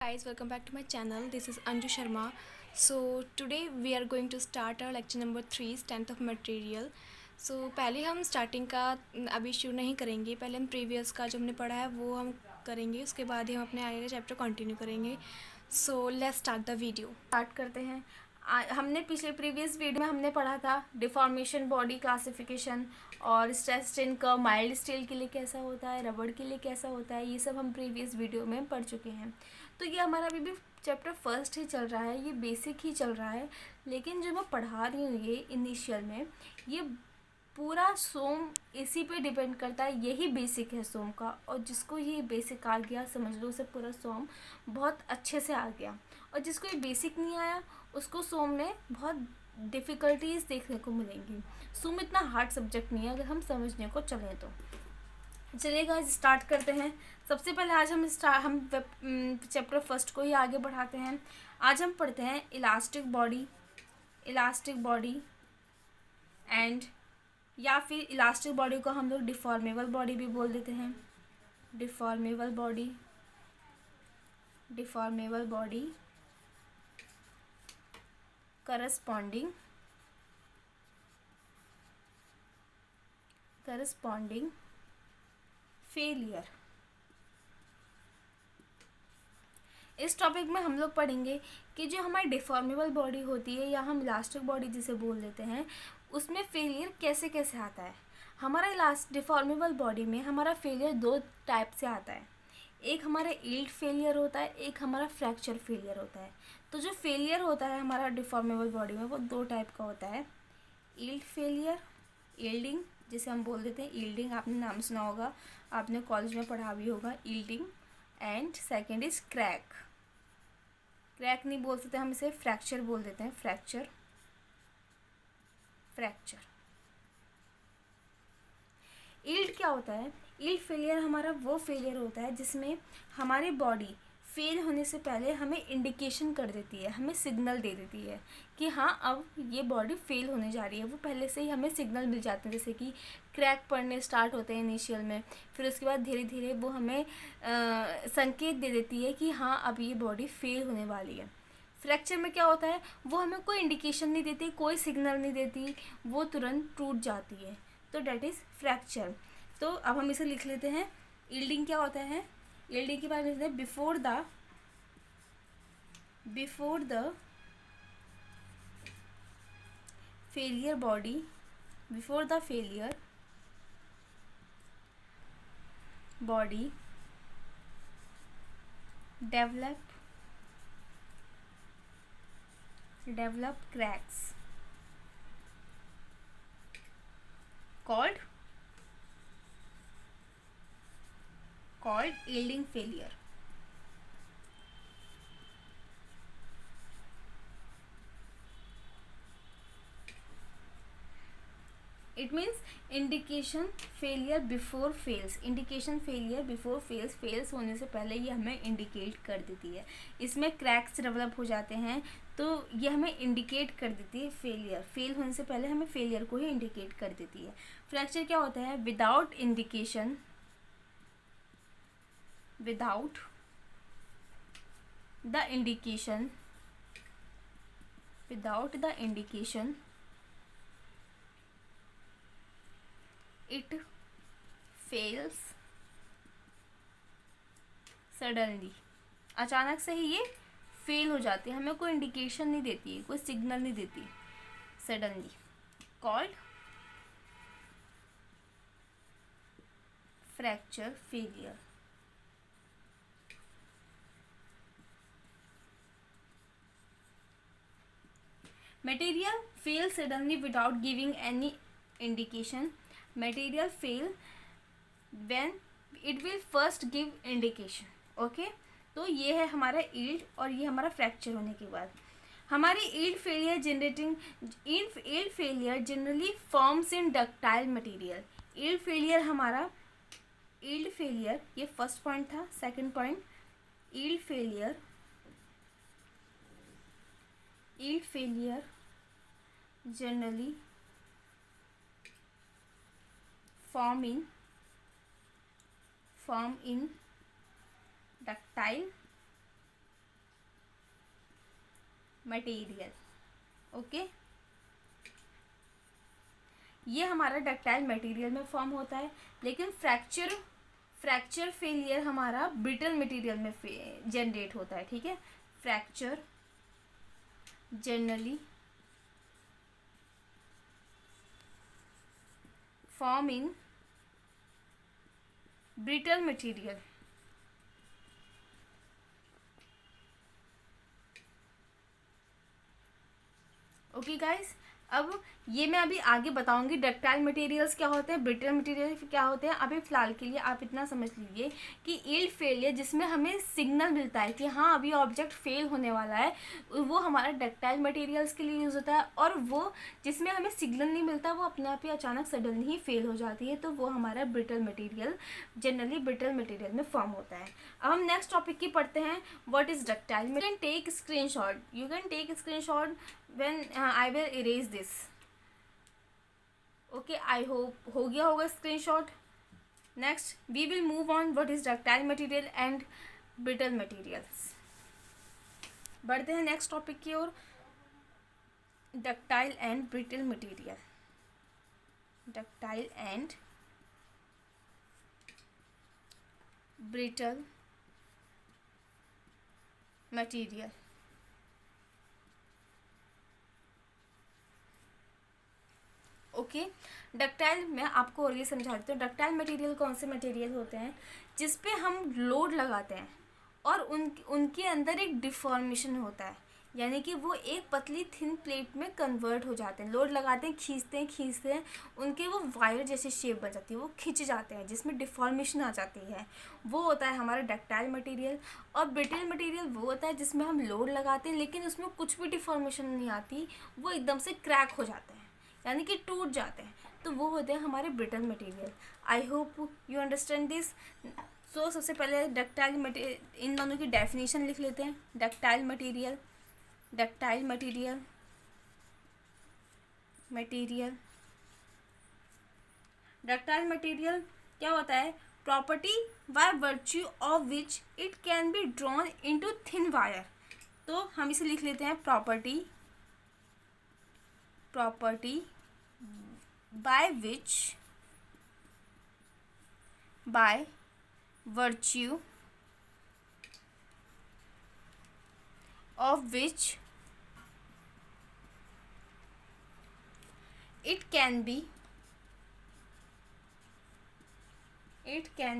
Guys, welcome back to my channel. This is Anju Sharma. So today we are going to start our lecture number 3, strength of material. पहले हम starting का अभी शुरू नहीं करेंगे, पहले हम प्रीवियस का जो हमने पढ़ा है वो हम करेंगे, उसके बाद ही हम अपने आगे का चैप्टर कंटिन्यू करेंगे. So let's start the video. Start करते हैं. हमने पिछले प्रीवियस वीडियो में हमने पढ़ा था डिफॉर्मेशन, बॉडी क्लासिफिकेशन और stress strain curve mild steel के लिए कैसा होता है, रबड़ के लिए कैसा होता है, ये सब हम प्रीवियस वीडियो में पढ़ चुके हैं. तो ये हमारा अभी भी चैप्टर फर्स्ट ही चल रहा है, ये बेसिक ही चल रहा है. लेकिन जो मैं पढ़ा रही हूँ ये इनिशियल में, ये पूरा सोम इसी पे डिपेंड करता है. यही बेसिक है सोम का, और जिसको ये बेसिक आ गया समझ लो उसे पूरा सोम बहुत अच्छे से आ गया. और जिसको ये बेसिक नहीं आया उसको सोम में बहुत डिफ़िकल्टीज देखने को मिलेंगी. सोम इतना हार्ड सब्जेक्ट नहीं है अगर हम समझने को चलें तो. चलिएगा स्टार्ट करते हैं. सबसे पहले आज हम चैप्टर फर्स्ट को ही आगे बढ़ाते हैं. आज हम पढ़ते हैं इलास्टिक बॉडी एंड या फिर इलास्टिक बॉडी को हम लोग डिफॉर्मेबल बॉडी भी बोल देते हैं. Deformable body corresponding failure. इस टॉपिक में हम लोग पढ़ेंगे कि जो हमारी डिफॉर्मेबल बॉडी होती है या हम इलास्टिक बॉडी जिसे बोल देते हैं, उसमें फेलियर कैसे कैसे आता है. हमारा डिफॉर्मेबल बॉडी में हमारा फेलियर दो टाइप से आता है. एक हमारा यील्ड फेलियर होता है, एक हमारा फ्रैक्चर फेलियर होता है. तो जो फेलियर होता है हमारा डिफॉर्मेबल बॉडी में वो दो टाइप का होता है. यील्ड फेलियर, यील्डिंग जिसे हम बोल देते हैं यील्डिंग, आपने नाम सुना होगा, आपने कॉलेज में पढ़ा भी होगा yielding. And second is crack नहीं बोल सकते हम, इसे फ्रैक्चर बोल देते हैं. फ्रैक्चर. यील्ड क्या होता है? यील्ड फेलियर हमारा वो फेलियर होता है जिसमें हमारी बॉडी फेल होने से पहले हमें इंडिकेशन कर देती है, हमें सिग्नल दे देती है कि हाँ अब ये बॉडी फेल होने जा रही है. वो पहले से ही हमें सिग्नल मिल जाते हैं, जैसे कि क्रैक पड़ने स्टार्ट होते हैं इनिशियल में, फिर उसके बाद धीरे धीरे वो हमें संकेत दे देती है कि हाँ अब ये बॉडी फेल होने वाली है. फ्रैक्चर में क्या होता है? वो हमें कोई इंडिकेशन नहीं देती, कोई सिग्नल नहीं देती, वो तुरंत टूट जाती है. तो डैट इज़ फ्रैक्चर. तो अब हम इसे लिख लेते हैं. यील्डिंग क्या होता है? यील्डिंग के बारे में लिखते हैं before the failure body develop cracks called yielding failure. It means indication failure before fails. Fails होने से पहले ये हमें इंडिकेट कर देती है. इसमें क्रैक्स डेवलप हो जाते हैं तो ये हमें इंडिकेट कर देती है फेल होने से पहले हमें फेलियर को ही इंडिकेट कर देती है. फ्रैक्चर क्या होता है? Without the indication it fails suddenly. अचानक से ही ये फेल हो जाती है, हमें कोई इंडिकेशन नहीं देती है, कोई सिग्नल नहीं देती. Suddenly called fracture failure. Material fails suddenly without giving any indication. Material fail when it will first give indication. Okay. तो ये है हमारा यील्ड और ये हमारा फ्रैक्चर होने के बाद. हमारी yield failure generally forms in ductile material. Yield failure ये फर्स्ट पॉइंट था. Second point, yield failure generally form in ductile material. Okay, ये हमारा डक्टाइल मटेरियल में फॉर्म होता है, लेकिन फ्रैक्चर फेलियर हमारा ब्रिटल मटेरियल में जनरेट होता है। ठीक है, fracture generally form in brittle material. Okay guys, अब ये मैं अभी आगे बताऊंगी डक्टाइल मटेरियल्स क्या होते हैं, ब्रिटल मटेरियल क्या होते हैं। अभी फ़िलहाल के लिए आप इतना समझ लीजिए कि यील्ड फेलियर जिसमें हमें सिग्नल मिलता है कि हाँ अभी ऑब्जेक्ट फेल होने वाला है, वो हमारा डक्टाइल मटेरियल्स के लिए यूज़ होता है। और वो जिसमें हमें सिग्नल नहीं मिलता, वो अपने आप ही अचानक सडनली ही फेल हो जाती है, तो वो हमारा brittle material, generally brittle material में फॉर्म होता है। अब हम नेक्स्ट टॉपिक की पढ़ते हैं, what is ductile. You can take screenshot when I will erase this. Okay, I hope हो गया होगा screenshot. Next we will move on what is ductile material and brittle materials. बढ़ते हैं नेक्स्ट टॉपिक की ओर, ductile and brittle material. Ductile and brittle material. Okay, ductile मैं आपको और ये समझा देती हूँ। डक्टाइल मटेरियल कौन से मटेरियल होते हैं जिस पे हम लोड लगाते हैं और उनके अंदर एक डिफॉर्मेशन होता है, यानी कि वो एक पतली थिन प्लेट में कन्वर्ट हो जाते हैं। लोड लगाते हैं, खींचते हैं, उनके वो वायर जैसे शेप बन जाती है, वो खिंच जाते हैं, जिसमें डिफॉर्मेशन आ जाती है, वो होता है हमारा डक्टाइल मटेरियल। और ब्रिटल मटेरियल वो होता है जिसमें हम लोड लगाते हैं लेकिन उसमें कुछ भी डिफॉर्मेशन नहीं आती, वो एकदम से क्रैक हो जाते हैं, यानी कि टूट जाते हैं, तो वो होते हैं हमारे brittle material. I hope you understand this. So सबसे पहले डक्टाइल मटेरियल, इन दोनों की डेफिनेशन लिख लेते हैं। डक्टाइल मटेरियल डक्टाइल मटेरियल क्या होता है? Property by virtue of which it can be drawn into thin wire. तो हम इसे लिख लेते हैं property by virtue of which it can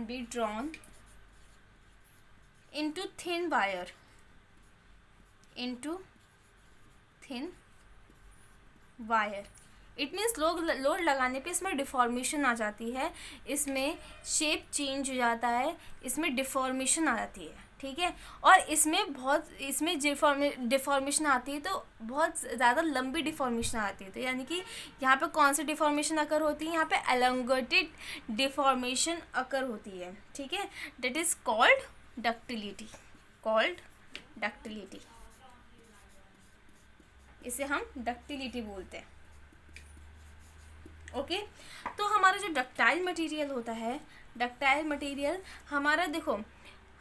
be drawn into thin wire, it means load लगाने पे इसमें डिफॉर्मेशन आ जाती है, इसमें शेप चेंज हो जाता है, इसमें डिफॉर्मेशन आ जाती है। ठीक है, और इसमें डिफॉर्मेशन आती है तो बहुत ज़्यादा लंबी डिफॉर्मेशन आती है। तो यानी कि यहाँ पे कौन सी डिफॉर्मेशन अकर होती है? यहाँ पे एलोंगेटेड डिफॉर्मेशन अकर होती है। ठीक है, दैट इज़ कॉल्ड डक्टिलिटी। इसे हम डक्टिलिटी बोलते हैं। ओके, तो हमारा जो डक्टाइल मटेरियल होता है, डक्टाइल मटेरियल हमारा, देखो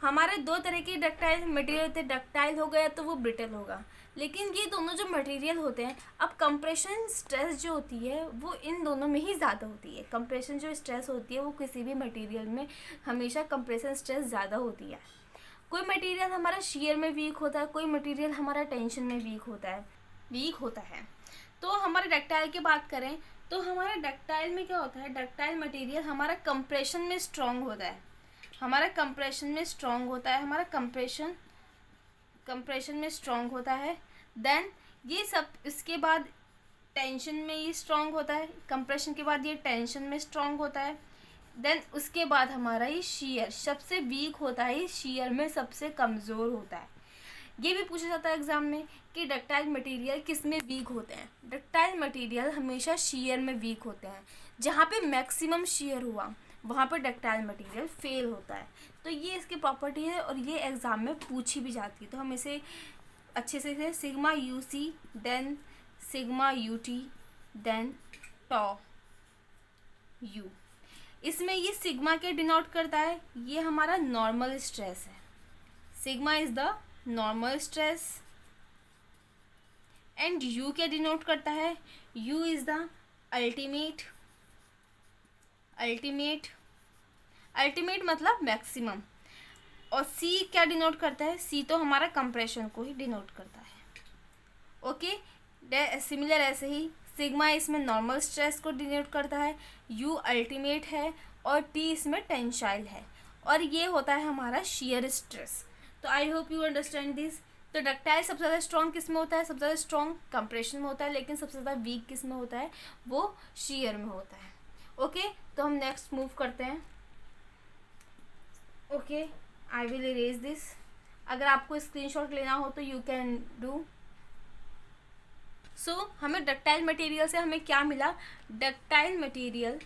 हमारे दो तरह के डक्टाइल मटेरियल होते हैं, डक्टाइल हो गया तो वो ब्रिटल होगा। लेकिन ये दोनों जो मटेरियल होते हैं, अब कंप्रेशन स्ट्रेस जो होती है वो इन दोनों में ही ज़्यादा होती है। कंप्रेशन जो स्ट्रेस होती है वो किसी भी मटेरियल में हमेशा कंप्रेशन स्ट्रेस ज़्यादा होती है। कोई मटेरियल हमारा शियर में वीक होता है, कोई मटेरियल हमारा टेंशन में वीक होता है। तो हमारे डक्टाइल की बात करें तो हमारा डक्टाइल में क्या होता है? डक्टाइल मटेरियल हमारा कंप्रेशन में स्ट्रॉन्ग होता है, हमारा कंप्रेशन में स्ट्रॉन्ग होता है। देन ये सब, इसके बाद टेंशन में ये स्ट्रॉन्ग होता है, कंप्रेशन के बाद ये टेंशन में स्ट्रॉन्ग होता है। देन उसके बाद हमारा ये शियर सबसे वीक होता है, ये शियर में सबसे कमज़ोर होता है। ये भी पूछा जाता है एग्जाम में कि डक्टाइल मटेरियल किस में वीक होते हैं? डक्टाइल मटेरियल हमेशा शियर में वीक होते हैं। जहाँ पे मैक्सिमम शियर हुआ वहाँ पर डक्टाइल मटेरियल फेल होता है। तो ये इसकी प्रॉपर्टी है और ये एग्ज़ाम में पूछी भी जाती है। तो हम इसे अच्छे से sigma U C, then sigma U T, then tau U. इसमें ये सिग्मा के डिनोट करता है, ये हमारा नॉर्मल स्ट्रेस है। Sigma is the normal stress and U क्या डिनोट करता है, U is the ultimate, ultimate, ultimate मतलब मैक्सिमम। और सी क्या डिनोट करता है, सी तो हमारा कंप्रेशन को ही डिनोट करता है। ओके, सिमिलर ऐसे ही सिग्मा इसमें नॉर्मल स्ट्रेस को डिनोट करता है, यू अल्टीमेट है और टी इसमें टेंसाइल है, और ये होता है हमारा शियर स्ट्रेस। तो आई होप यू अंडरस्टैंड दिस। तो डक्टाइल सबसे ज़्यादा स्ट्रॉन्ग किस में होता है, सबसे ज़्यादा स्ट्रॉन्ग कंप्रेशन में होता है, लेकिन सबसे ज़्यादा वीक किस में होता है, वो शियर में होता है। ओके, तो हम नेक्स्ट मूव करते हैं। Okay, I will erase this. अगर आपको स्क्रीनशॉट लेना हो तो यू कैन डू। सो हमें डक्टाइल मटेरियल से हमें क्या मिला, ductile material,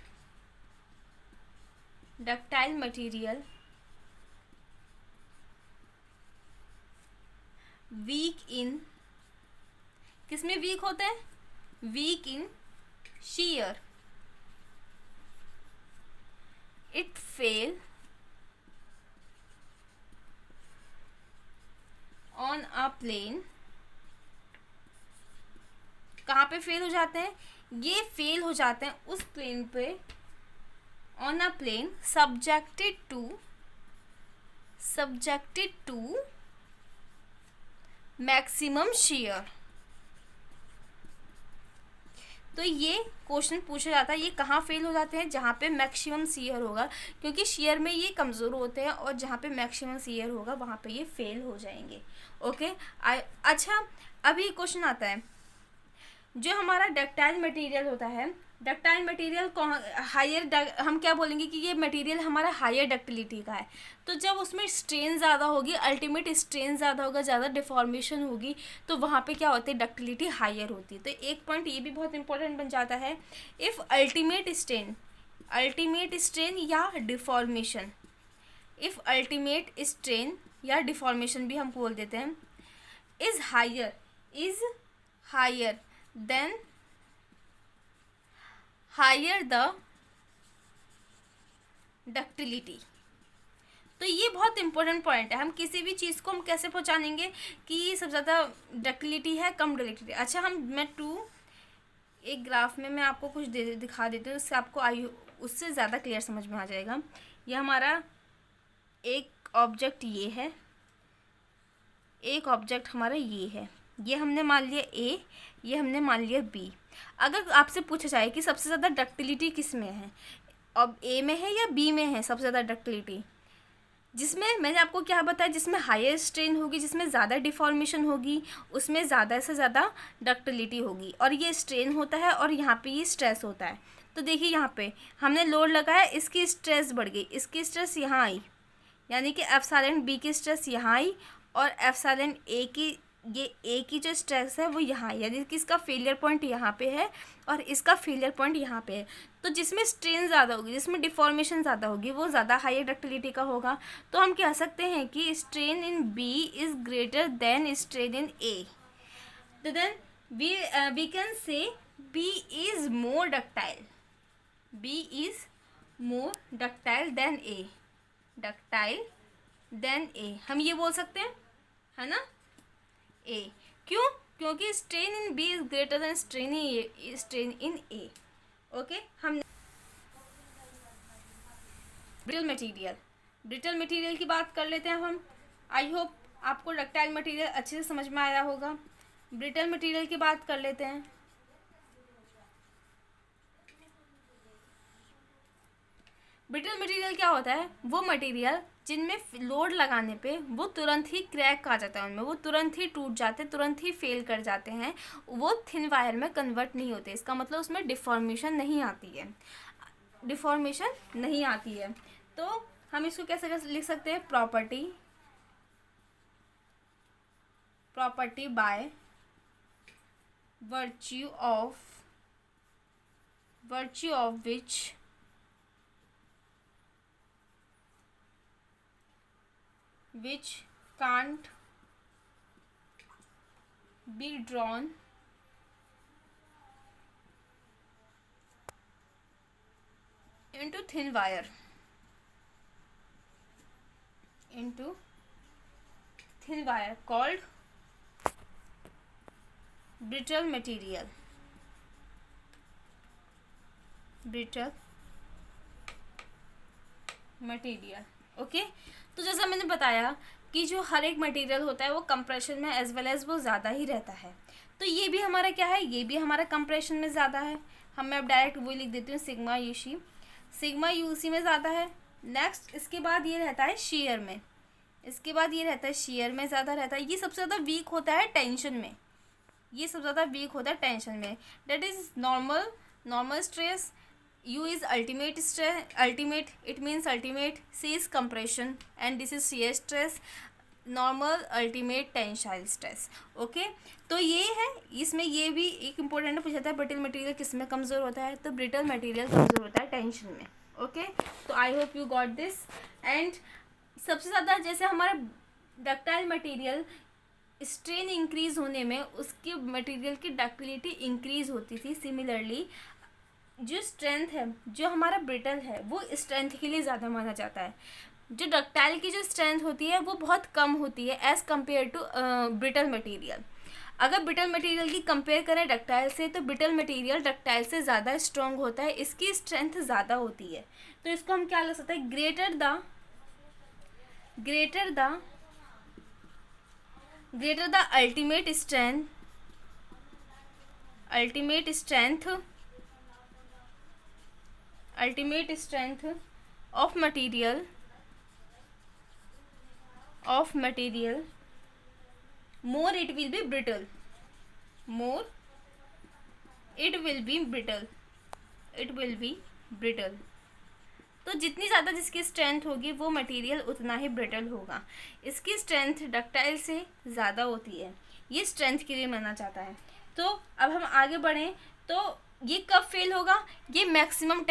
ductile material weak in, किसमें वीक होते हैं, weak in shear, it fail on a plane, कहाँ पे फेल हो जाते हैं, ये फेल हो जाते हैं उस प्लेन पे, on a plane subjected to maximum shear। तो ये क्वेश्चन पूछा जाता है, ये कहाँ फेल हो जाते हैं, जहाँ पे मैक्सिमम शेयर होगा, क्योंकि शेयर में ये कमज़ोर होते हैं, और जहाँ पे मैक्सिमम शेयर होगा वहाँ पे ये फेल हो जाएंगे। ओके, अच्छा, अभी क्वेश्चन आता है, जो हमारा डक्टाइल मटेरियल होता है, डक्टाइल मटेरियल हायर, हम क्या बोलेंगे कि ये मटेरियल हमारा हायर डक्टिलिटी का है। तो जब उसमें स्ट्रेन ज़्यादा होगी, अल्टीमेट स्ट्रेन ज़्यादा होगा, ज़्यादा डिफॉर्मेशन होगी, तो वहाँ पे क्या होती है, डक्टिलिटी हायर होती है। तो एक पॉइंट ये भी बहुत इंपॉर्टेंट बन जाता है, इफ़ अल्टीमेट स्ट्रेन या डिफॉर्मेशन, इफ़ अल्टीमेट स्ट्रेन या डिफॉर्मेशन भी हम बोल देते हैं, is higher than higher the ductility. तो ये बहुत इंपॉर्टेंट पॉइंट है, हम किसी भी चीज़ को हम कैसे पहचानेंगे कि सबसे ज़्यादा डक्टिलिटी है, कम डक्टिलिटी। अच्छा, एक ग्राफ में मैं आपको कुछ दिखा देती हूँ, उससे आपको उससे ज़्यादा क्लियर समझ में आ जाएगा। ये हमारा एक ऑब्जेक्ट ये है, एक ऑब्जेक्ट हमारा ये है, ये हमने मान लिया ए, ये हमने मान लिया बी। अगर आपसे पूछा जाए कि सबसे ज़्यादा डक्टिलिटी किस में है, अब ए में है या बी में है सबसे ज़्यादा डक्टिलिटी, जिसमें मैंने आपको क्या बताया, जिसमें हायर स्ट्रेन होगी, जिसमें ज़्यादा डिफॉर्मेशन होगी, उसमें ज़्यादा से ज़्यादा डक्टिलिटी होगी, और ये स्ट्रेन होता है और यहाँ पे ये स्ट्रेस होता है। तो देखिए यहाँ पे हमने लोड लगाया, इसकी स्ट्रेस बढ़ गई, इसकी स्ट्रेस यहाँ आई, यानी कि एप्सिलॉन बी की स्ट्रेस यहाँ आई, और एप्सिलॉन ए की, ये ए की जो स्ट्रेस है वो यहाँ, यानी कि इसका फेलियर पॉइंट यहाँ पे है और इसका फेलियर पॉइंट यहाँ पे है। तो जिसमें स्ट्रेन ज़्यादा होगी, जिसमें डिफॉर्मेशन ज़्यादा होगी, वो ज़्यादा हायर डक्टिलिटी का होगा। तो हम कह सकते हैं कि strain in B is greater than strain in A. तो then we can say B is more ductile, B is more ductile than A, ductile than A, हम ये बोल सकते हैं, है ना, ए। क्यों, क्योंकि strain in B is greater than strain in A. Okay, हम ब्रिटल मटेरियल की बात कर लेते हैं हम। आई होप आपको डक्टाइल मटेरियल अच्छे से समझ में आया होगा। ब्रिटल मटेरियल की बात कर लेते हैं। ब्रिटल मटेरियल क्या होता है, वो मटेरियल जिनमें लोड लगाने पे वो तुरंत ही क्रैक आ जाता है, उनमें वो तुरंत ही टूट जाते हैं, तुरंत ही फेल कर जाते हैं, वो थिन वायर में कन्वर्ट नहीं होते। इसका मतलब उसमें डिफॉर्मेशन नहीं आती है, डिफॉर्मेशन नहीं आती है। तो हम इसको कैसे लिख सकते हैं, property by virtue of which can't be drawn into thin wire, called brittle material, brittle material. Okay, तो जैसा मैंने बताया कि जो हर एक मटेरियल होता है वो कंप्रेशन में एज वेल एज वो ज़्यादा ही रहता है। तो ये भी हमारा क्या है, ये भी हमारा कंप्रेशन में ज़्यादा है। मैं अब डायरेक्ट वही लिख देती हूँ, सिग्मा यूसी, सिग्मा यूसी में ज़्यादा है। नेक्स्ट इसके बाद ये रहता है शेयर में, इसके बाद ये रहता है शेयर में ज़्यादा रहता है। ये सबसे ज़्यादा वीक होता है टेंशन में, ये सबसे ज़्यादा वीक होता है टेंशन में। That is normal stress, U is ultimate stress, ultimate it means ultimate, C is compression and this is shear stress, normal ultimate tensile stress. Okay, तो ये है, इसमें ये भी एक इम्पोर्टेंट पूछा था, ब्रिटल मटेरियल किस में कमज़ोर होता है, तो ब्रिटल मटेरियल कमज़ोर होता है टेंशन में। ओके, तो आई hope you got this. And सबसे ज़्यादा जैसे हमारा डक्टाइल मटेरियल स्ट्रेन इंक्रीज होने में उसके मटेरियल की डक्टिलिटी इंक्रीज होती थी। सिमिलरली जो स्ट्रेंथ है, जो हमारा ब्रिटल है, वो स्ट्रेंथ के लिए ज़्यादा माना जाता है। जो डक्टाइल की जो स्ट्रेंथ होती है वो बहुत कम होती है as compared to brittle material. अगर ब्रिटल मटेरियल की कंपेयर करें डक्टाइल से, तो ब्रिटल मटेरियल डक्टाइल से ज़्यादा स्ट्रॉन्ग होता है, इसकी स्ट्रेंथ ज़्यादा होती है। तो इसको हम क्या लग सकते हैं, greater the ultimate strength of material more it will be brittle, तो जितनी ज़्यादा जिसकी स्ट्रेंथ होगी वो मटेरियल उतना ही ब्रिटल होगा। इसकी स्ट्रेंथ डक्टाइल से ज़्यादा होती है, ये स्ट्रेंथ के लिए माना जाता है। तो अब हम आगे बढ़ें, तो ये कब फेल होगा, ये मैक्सिमम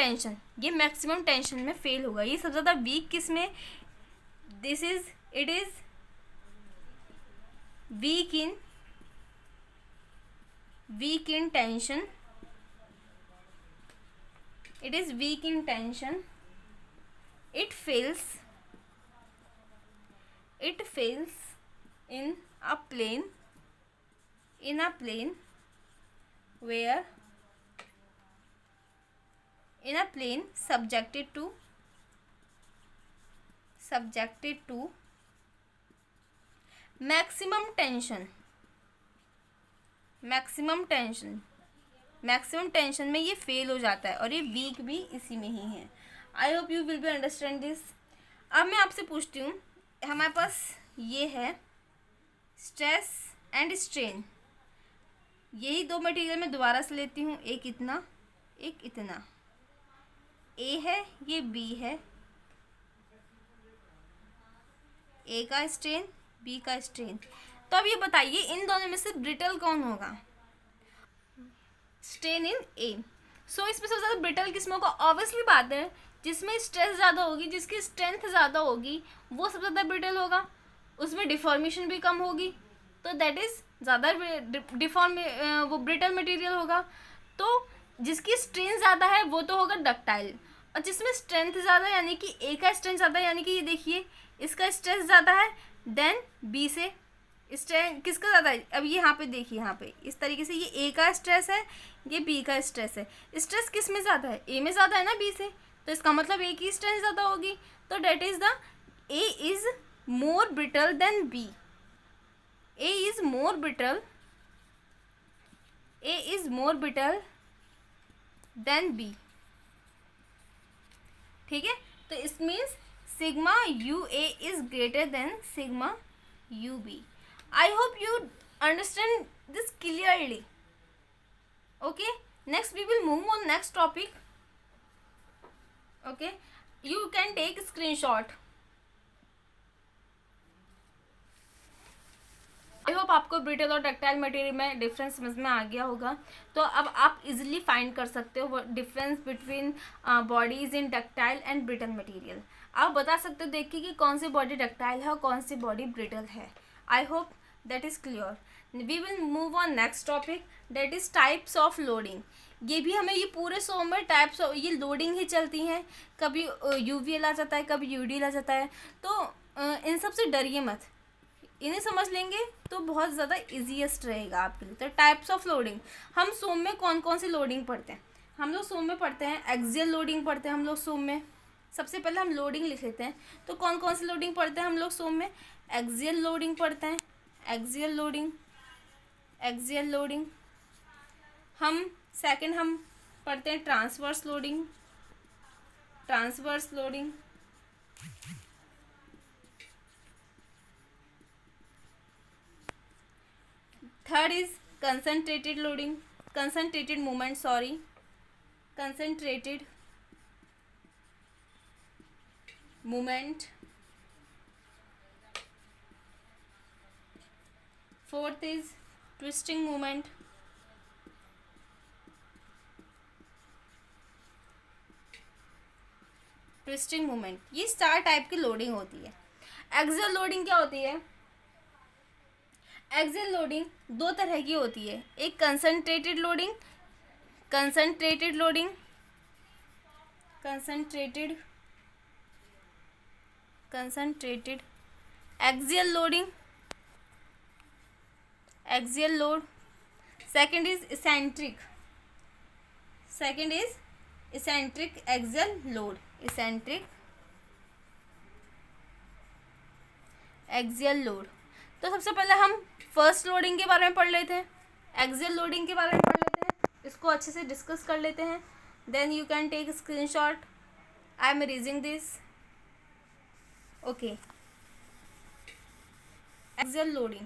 टेंशन में फेल होगा। ये सबसे ज़्यादा वीक किस में, it is week in tension, it fails in a plane where subjected to maximum tension में ये फेल हो जाता है, और ये वीक भी इसी में ही है। आई hope you will be understand this. अब मैं आपसे पूछती हूँ, हमारे पास ये है स्ट्रेस एंड स्ट्रेन, यही दो मटेरियल मैं दोबारा से लेती हूँ, एक इतना, एक इतना, ए है, ये बी है, ए का स्ट्रेन, बी का स्ट्रेन। तो अब ये बताइए इन दोनों में से ब्रिटल कौन होगा, स्ट्रेन इन ए। सो इसमें सबसे ज़्यादा ब्रिटल किसमें होगा, ऑब्वियसली बात है जिसमें स्ट्रेस ज़्यादा होगी, जिसकी स्ट्रेंथ ज़्यादा होगी, वो सबसे ज़्यादा ब्रिटल होगा, उसमें डिफॉर्मेशन भी कम होगी, तो दैट इज़ ज़्यादा वो ब्रिटल मटेरियल होगा। तो जिसकी स्ट्रेंथ ज़्यादा है वो तो होगा डक्टाइल, और जिसमें स्ट्रेंथ ज़्यादा यानी कि ए का स्ट्रेंथ ज़्यादा, यानी कि ये देखिए इसका स्ट्रेस ज़्यादा है, देन बी से स्ट्रेंथ किसका ज़्यादा है, अब ये यहाँ पे देखिए, यहाँ पे इस तरीके से ये ए का स्ट्रेस है, ये बी का स्ट्रेस है। स्ट्रेस किस में ज़्यादा है, ए में ज़्यादा है ना बी से, तो इसका मतलब ए की स्ट्रेंथ ज़्यादा होगी, तो that is the A is more brittle than B, A is more brittle than B. ठीक है, तो this means sigma U A is greater than sigma U B. I hope you understand this clearly. Okay, next we will move on next topic. Okay, you can take screenshot. I hope आपको brittle और ductile material में difference समझ में आ गया होगा। तो अब आप इजीली फाइंड कर सकते हो difference between bodies in ductile and brittle material. आप बता सकते हो देखिए कि कौन सी बॉडी डक्टाइल है और कौन सी बॉडी ब्रिटल है। I hope that is clear. We will move on next topic, that is types of loading. ये भी हमें ये पूरे सो में टाइप्स ऑफ ये लोडिंग ही चलती हैं, कभी यूवीएल आ जाता है, कभी यूडीएल आ जाता है, तो इन सब से डरिए मत। इन्हें समझ लेंगे तो बहुत ज़्यादा ईजीएस्ट रहेगा आपके लिए। तो टाइप्स ऑफ लोडिंग, हम सूम में कौन कौन सी लोडिंग पढ़ते हैं? हम लोग सूम में पढ़ते हैं एक्सियल लोडिंग पढ़ते हैं हम लोग सूम में। सबसे पहले हम लोडिंग लिख लेते हैं। तो कौन कौन सी लोडिंग पढ़ते हैं हम लोग सूम में? एक्सियल लोडिंग पढ़ते हैं, एक्सियल लोडिंग, एक्सियल लोडिंग। हम सेकंड हम पढ़ते हैं transverse loading, transverse loading. Third is concentrated loading, concentrated movement, sorry, concentrated movement. Fourth is twisting movement. Twisting movement, ये 4 टाइप की लोडिंग होती है। एक्सियल लोडिंग क्या होती है? एक्सियल लोडिंग 2 तरह की होती है, एक concentrated loading, concentrated loading, concentrated, concentrated axial loading, axial load. Second is eccentric, second is eccentric axial load, eccentric axial load. तो सबसे पहले हम फर्स्ट लोडिंग के बारे में पढ़ लेते हैं, एक्सियल लोडिंग के बारे में पढ़ लेते हैं, इसको अच्छे से डिस्कस कर लेते हैं। Then you can take screenshot, I am erasing this, okay. Axial loading,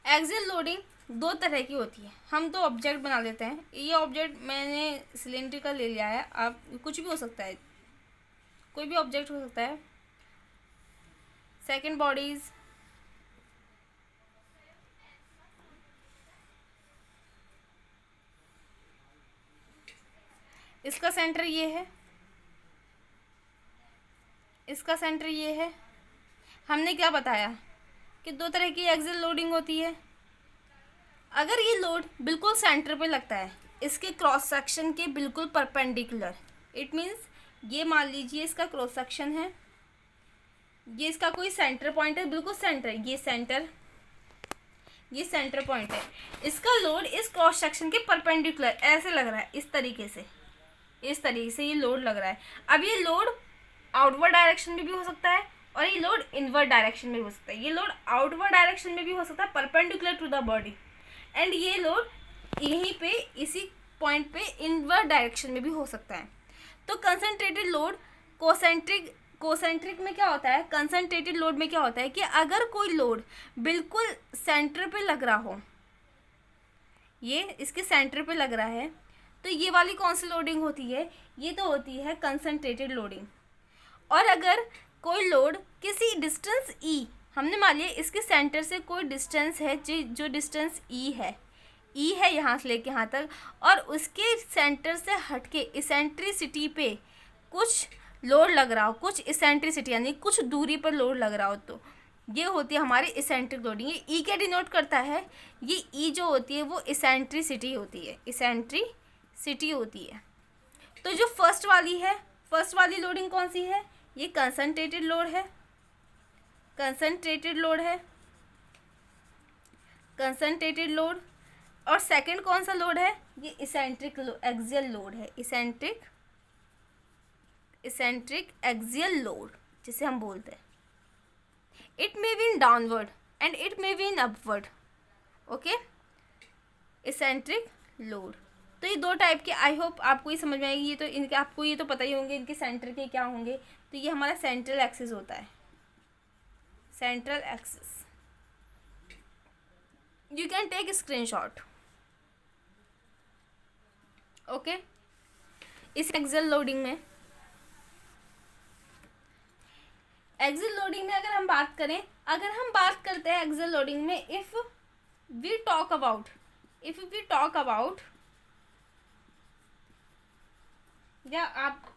axial loading 2 तरह की होती है। हम 2 ऑब्जेक्ट बना लेते हैं। ये ऑब्जेक्ट मैंने सिलेंड्रिकल ले लिया है, आप कुछ भी हो सकता है, कोई भी ऑब्जेक्ट हो सकता है। सेकंड बॉडीज, इसका सेंटर ये है, इसका सेंटर ये है। हमने क्या बताया कि 2 तरह की एक्सियल लोडिंग होती है। अगर ये लोड बिल्कुल सेंटर पे लगता है, इसके क्रॉस सेक्शन के बिल्कुल परपेंडिकुलर, इट मीन्स ये मान लीजिए इसका क्रॉस सेक्शन है, ये इसका कोई सेंटर पॉइंट है, बिल्कुल सेंटर, ये सेंटर, ये सेंटर पॉइंट है। इसका लोड इस क्रॉस सेक्शन के परपेंडिकुलर ऐसे लग रहा है, इस तरीके से, इस तरीके से ये लोड लग रहा है। अब ये लोड आउटवर्ड डायरेक्शन में भी हो सकता है और ये लोड इनवर्ड डायरेक्शन में भी हो सकता है। ये लोड आउटवर्ड डायरेक्शन में भी हो सकता है, perpendicular to the body, and ये लोड यहीं पे इसी पॉइंट पे इनवर्ड डायरेक्शन में भी हो सकता है। तो कंसंट्रेटेड लोड कोसेंट्रिक में क्या होता है? कंसंट्रेटेड लोड में क्या होता है कि अगर कोई लोड बिल्कुल सेंटर पे लग रहा हो, ये इसके सेंटर पे लग रहा है, तो ये वाली कौन सी लोडिंग होती है? ये तो होती है कंसंट्रेटेड लोडिंग। और अगर कोई लोड किसी डिस्टेंस ई, हमने मान लिया इसके सेंटर से कोई डिस्टेंस है, जो डिस्टेंस ई है यहाँ से लेके यहाँ तक, और उसके सेंटर से हटके इसेंट्रिसिटी पे कुछ लोड लग रहा हो, कुछ इसेंट्रिसिटी यानी कुछ दूरी पर लोड लग रहा हो, तो ये होती है हमारी इसेंट्रिक लोडिंग। ये ई क्या डिनोट करता है? ये ई जो होती है वो इसेंट्रिसिटी होती है, इसेंट्रिसिटी होती है। तो जो फर्स्ट वाली है, फर्स्ट वाली लोडिंग कौन सी है? ये कंसंट्रेटेड लोड है, कंसंट्रेटेड लोड है, कंसंट्रेटेड लोड। और सेकंड कौन सा लोड है? ये इसेंट्रिक एक्सियल लोड है, इसेंट्रिक एक्सियल लोड जिसे हम बोलते हैं। It may be in downward and it may be in upward, okay, eccentric load. तो ये 2 टाइप के, आई होप आपको ये समझ में आएगी। ये तो इनके आपको ये तो पता ही होंगे इनके सेंटर के क्या होंगे। तो ये हमारा सेंट्रल एक्सिस होता है, central axis. You can take screenshot, okay. इस एक्सियल लोडिंग में, एक्सियल लोडिंग में अगर हम बात करें, अगर हम बात करते हैं एक्सियल लोडिंग में, इफ वी टॉक अबाउट या आप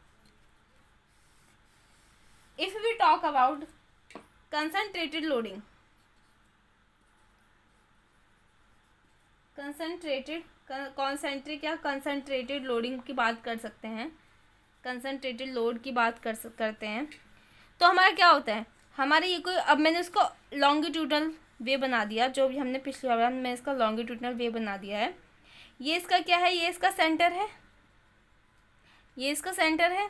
if we talk about concentrated loading, concentrated concentric या कंसंट्रेटेड लोडिंग की बात कर सकते हैं, कंसंट्रेटेड लोड की बात करते हैं। तो हमारा क्या होता है, हमारे ये कोई, अब मैंने उसको लॉन्गिट्यूडनल वे बना दिया, जो भी हमने पिछले बार में इसका लॉन्गिट्यूडनल वे बना दिया है। ये इसका क्या है, ये इसका सेंटर है, ये इसका सेंटर है।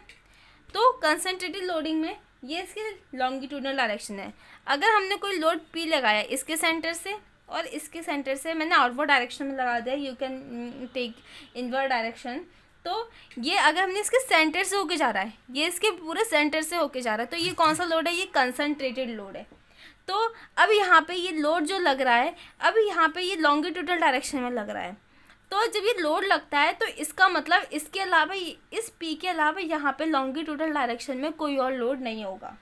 तो कंसंट्रेटेड लोडिंग में ये इसकी लॉन्गिट्यूडनल डायरेक्शन है। अगर हमने कोई लोड पी लगाया इसके सेंटर से और इसके सेंटर से, मैंने आउटवर्ड डायरेक्शन में लगा दिया, you can take inward direction. तो ये अगर हमने इसके सेंटर से होके जा रहा है, ये इसके पूरे सेंटर से होके जा रहा है, तो ये कौन सा लोड है, ये कंसंट्रेटेड लोड है। तो अब यहाँ पे ये लोड जो लग रहा है, अब यहाँ पे ये लॉन्गिट्यूडनल डायरेक्शन में लग रहा है। तो जब ये लोड लगता है तो इसका मतलब इसके अलावा, इस पी के अलावा यहाँ पे लॉन्गिट्यूडनल डायरेक्शन में कोई और लोड नहीं होगा।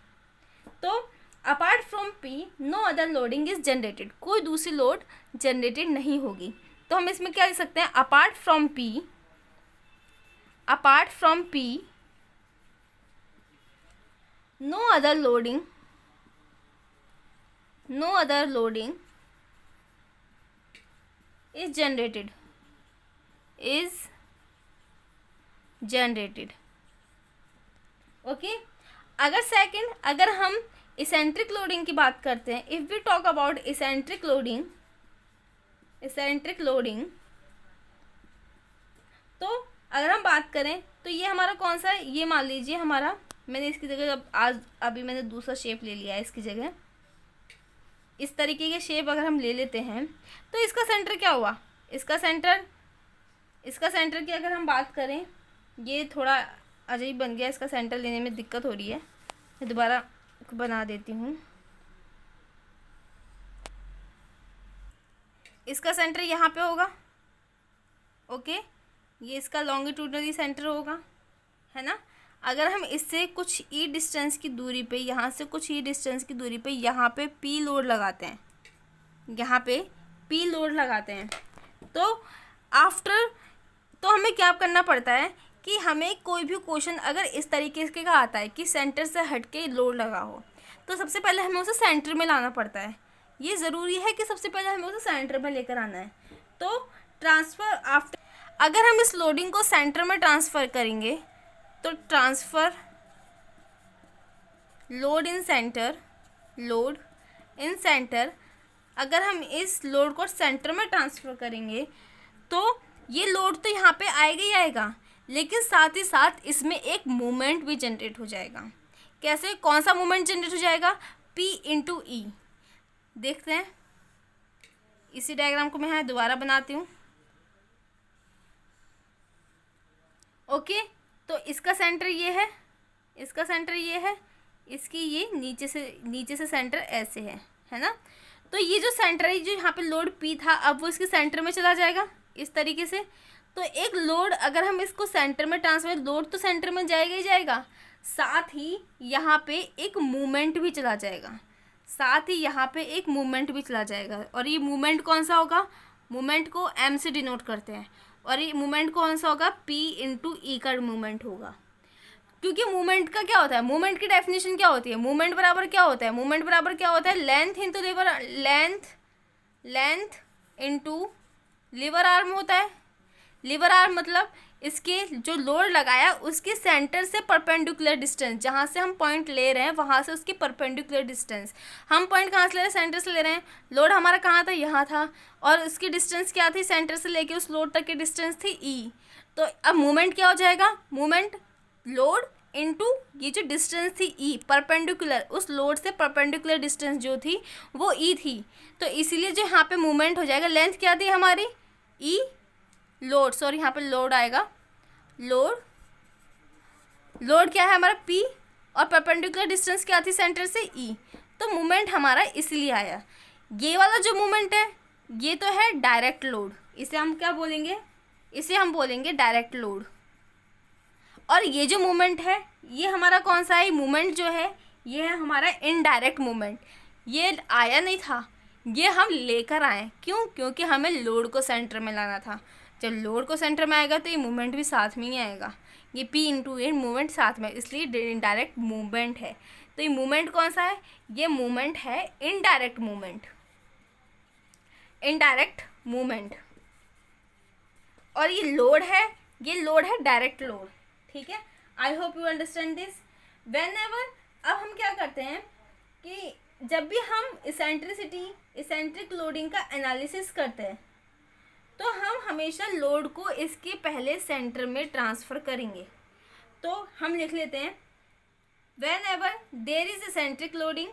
तो apart from P no other loading is generated, कोई दूसरी लोड जनरेटेड नहीं होगी। तो हम इसमें क्या लिख सकते हैं, apart from P no other loading is generated। Okay. अगर हम इसेंट्रिक लोडिंग की बात करते हैं, if we talk about eccentric loading, तो अगर हम बात करें तो ये हमारा कौन सा है, ये मान लीजिए हमारा, मैंने इसकी जगह अभी मैंने दूसरा शेप ले लिया है इसकी जगह। इस तरीके के शेप अगर हम ले लेते हैं तो इसका सेंटर क्या हुआ, इसका सेंटर की अगर हम बात करें, ये थोड़ा अजीब बन गया, इसका सेंटर लेने में दिक्कत हो रही है, मैं दोबारा बना देती हूँ। इसका सेंटर यहाँ पे होगा, ओके, ये इसका लॉन्गिट्यूडनली सेंटर होगा, है ना। अगर हम इससे कुछ ई डिस्टेंस की दूरी पे, यहाँ से कुछ ई डिस्टेंस की दूरी पे यहाँ पे पी लोड लगाते हैं, तो हमें क्या करना पड़ता है कि हमें कोई भी क्वेश्चन अगर इस तरीके का आता है कि सेंटर से हट के लोड लगा हो, तो सबसे पहले हमें उसे सेंटर में लाना पड़ता है। ये ज़रूरी है कि सबसे पहले हमें उसे सेंटर में लेकर आना है। तो ट्रांसफ़र आफ्टर, अगर हम इस लोडिंग को सेंटर में ट्रांसफ़र करेंगे तो ट्रांसफ़र लोड इन सेंटर, अगर हम इस लोड को सेंटर में ट्रांसफ़र करेंगे तो ये लोड तो यहाँ पे आएगा ही आएगा, लेकिन साथ ही साथ इसमें एक मोमेंट भी जनरेट हो जाएगा। कैसे, कौन सा मोमेंट जनरेट हो जाएगा, P इंटू ई। देखते हैं, इसी डायग्राम को मैं यहाँ दोबारा बनाती हूँ। ओके, तो इसका सेंटर ये है, इसकी ये नीचे से सेंटर ऐसे है ना। तो ये जो सेंटर है, जो यहाँ पे लोड P था, अब वो इसके सेंटर में चला जाएगा इस तरीके से। तो एक लोड अगर हम इसको सेंटर में ट्रांसफर, लोड तो सेंटर में जाएगा ही जाएगा, साथ ही यहाँ पे एक मूवमेंट भी चला जाएगा, और ये मूवमेंट कौन सा होगा, मूवमेंट को M से डिनोट करते हैं, और ये मूवमेंट कौन सा होगा, P इंटू ई का मूवमेंट होगा। क्योंकि मूवमेंट का क्या होता है, मूवमेंट की डेफिनेशन क्या होती है, मूवमेंट बराबर क्या होता है, लेंथ इंटू लीवर आर्म होता है। लीवर आर्म मतलब इसके जो लोड लगाया उसके सेंटर से परपेंडिकुलर डिस्टेंस, जहाँ से हम पॉइंट ले रहे हैं वहाँ से उसकी परपेंडिकुलर डिस्टेंस। हम पॉइंट कहाँ से ले रहे हैं, सेंटर से ले रहे हैं। लोड हमारा कहाँ था, यहाँ था, और उसकी डिस्टेंस क्या थी, सेंटर से लेके उस लोड तक की डिस्टेंस थी ई। तो अब मूवमेंट क्या हो जाएगा, मूवमेंट लोड इनटू ये जो डिस्टेंस थी ई, परपेंडिकुलर, उस लोड से परपेंडिकुलर डिस्टेंस जो थी वो ई थी। तो इसीलिए जो यहाँ पे मूवमेंट हो जाएगा, लेंथ क्या थी हमारी ई, लोड, सॉरी यहाँ पे लोड आएगा, लोड क्या है हमारा P, और परपेंडिकुलर डिस्टेंस क्या थी सेंटर से ई। तो मूवमेंट हमारा इसलिए आया। ये वाला जो मूवमेंट है ये तो है डायरेक्ट लोड, इसे हम क्या बोलेंगे, इसे हम बोलेंगे डायरेक्ट लोड। और ये जो मूवमेंट है ये हमारा कौन सा है, मूवमेंट जो है ये है हमारा इनडायरेक्ट मूवमेंट। ये आया नहीं था, ये हम लेकर आए। क्यों, क्योंकि हमें लोड को सेंटर में लाना था। जब लोड को सेंटर में आएगा तो ये मूवमेंट भी साथ में ही आएगा, ये P इंटू ए मूवमेंट साथ में, इसलिए इनडायरेक्ट मूवमेंट है। तो ये मूवमेंट कौन सा है, ये मूवमेंट है इनडायरेक्ट मूवमेंट। और ये लोड है डायरेक्ट लोड, ठीक है। आई hope you understand this. When ever, अब हम क्या करते हैं कि जब भी हम इसेंट्रिक लोडिंग का एनालिसिस करते हैं तो हम हमेशा लोड को इसके पहले सेंटर में ट्रांसफ़र करेंगे। तो हम लिख लेते हैं when ever there is eccentric loading,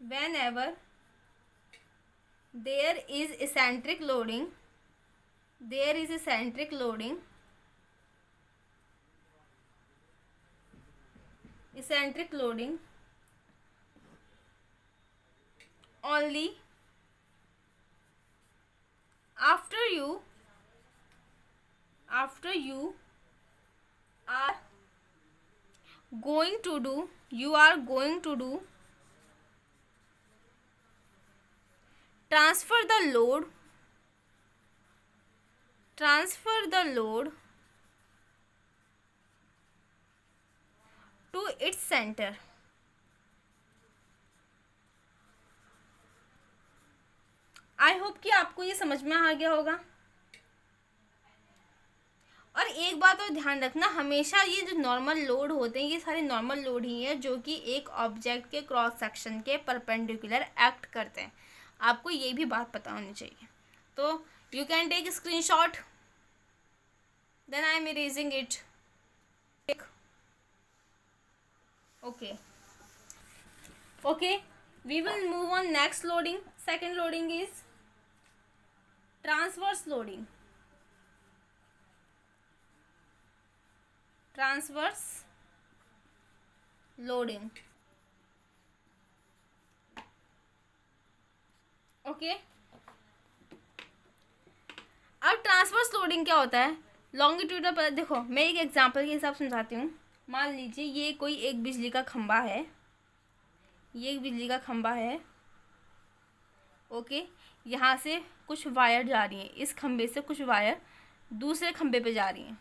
whenever there is eccentric loading only after you are going to do transfer the load to its center। I hope कि आपको ये समझ में आ गया होगा। और एक बात और ध्यान रखना, हमेशा ये जो नॉर्मल लोड होते हैं ये सारे नॉर्मल लोड ही हैं जो कि एक ऑब्जेक्ट के क्रॉस सेक्शन के परपेंडिकुलर एक्ट करते हैं। आपको ये भी बात पता होनी चाहिए। तो you can take screenshot, then I am erasing it. Okay, we will move on next loading. Second loading is transverse loading. Okay, अब ट्रांसवर्स लोडिंग क्या होता है? लॉन्गिट्यूडल पर देखो, मैं एक एग्जांपल के हिसाब से समझाती हूँ। मान लीजिए ये कोई एक बिजली का खंभा है, ओके। यहाँ से कुछ वायर जा रही हैं, इस खंभे से कुछ वायर दूसरे खंभे पे जा रही हैं।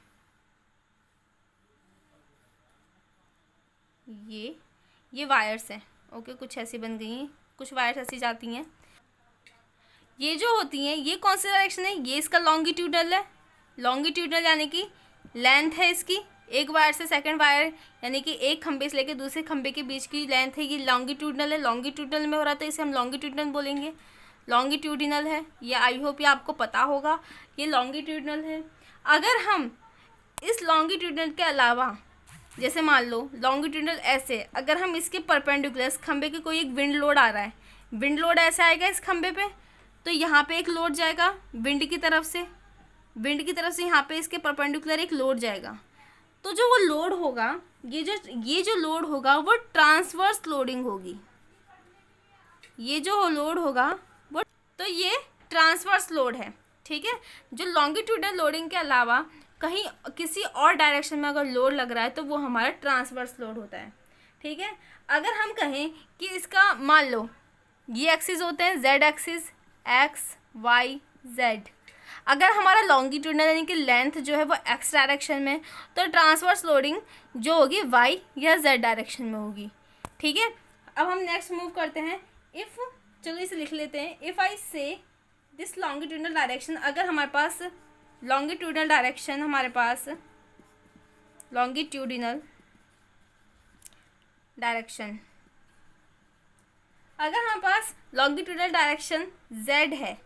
ये वायर्स हैं, ओके। कुछ ऐसी बन गई हैं, कुछ वायर्स ऐसी जाती हैं। ये जो होती हैं, ये कौन सी डायरेक्शन है? ये इसका लॉन्गिट्यूडल है। लॉन्गिट्यूडल यानी कि लेंथ है इसकी, एक वायर से सेकंड वायर यानी कि एक खंभे से लेकर दूसरे खंभे के बीच की लेंथ है, ये लॉन्गिट्यूडनल है। लॉन्गिट्यूडनल में हो रहा है तो इसे हम लॉन्गिट्यूडनल बोलेंगे, लॉन्गिट्यूडिनल है। ये आई होप ये आपको पता होगा, ये लॉन्गिट्यूडनल है। अगर हम इस लॉन्गिट्यूडनल के अलावा, जैसे मान लो लॉन्गिट्यूडनल ऐसे, अगर हम इसके परपेंडिकुलर खंभे के कोई एक विंड लोड आ रहा है, विंड लोड ऐसे आएगा इस खंभे पे, तो यहाँ पे एक लोड जाएगा विंड की तरफ से यहाँ पे इसके परपेंडिकुलर एक लोड जाएगा। तो जो वो लोड होगा, ये जो लोड होगा वो ट्रांसवर्स लोडिंग होगी। ये जो लोड होगा वो, तो ये ट्रांसवर्स लोड है, ठीक है। जो लॉन्गिट्यूडल लोडिंग के अलावा कहीं किसी और डायरेक्शन में अगर लोड लग रहा है तो वो हमारा ट्रांसवर्स लोड होता है, ठीक है। अगर हम कहें कि इसका, मान लो ये एक्सिस होते हैं, Z axis, X Y Z. अगर हमारा लॉन्गिट्यूडनल यानी कि लेंथ जो है वो एक्स डायरेक्शन में, तो ट्रांसवर्स लोडिंग जो होगी वाई या जेड डायरेक्शन में होगी, ठीक है। अब हम नेक्स्ट मूव करते हैं। इफ़, चलो इसे लिख लेते हैं। इफ़ आई से दिस लॉन्गिट्यूडनल डायरेक्शन, अगर हमारे पास लॉन्गिट्यूडनल डायरेक्शन, अगर हमारे पास लॉन्गिट्यूडनल डायरेक्शन z है,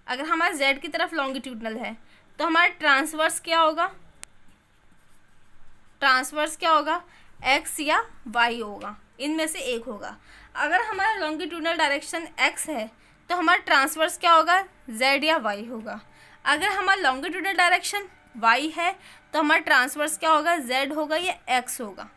अगर हमारा z की तरफ लॉन्गिट्यूडनल है, तो हमारा ट्रांसवर्स क्या होगा? x या y होगा, इनमें से एक होगा। अगर हमारा लॉन्गिट्यूडनल डायरेक्शन x है तो हमारा ट्रांसवर्स क्या होगा? z या y होगा। अगर हमारा लॉन्गिट्यूडनल डायरेक्शन y है तो हमारा ट्रांसवर्स क्या होगा? z होगा या x होगा।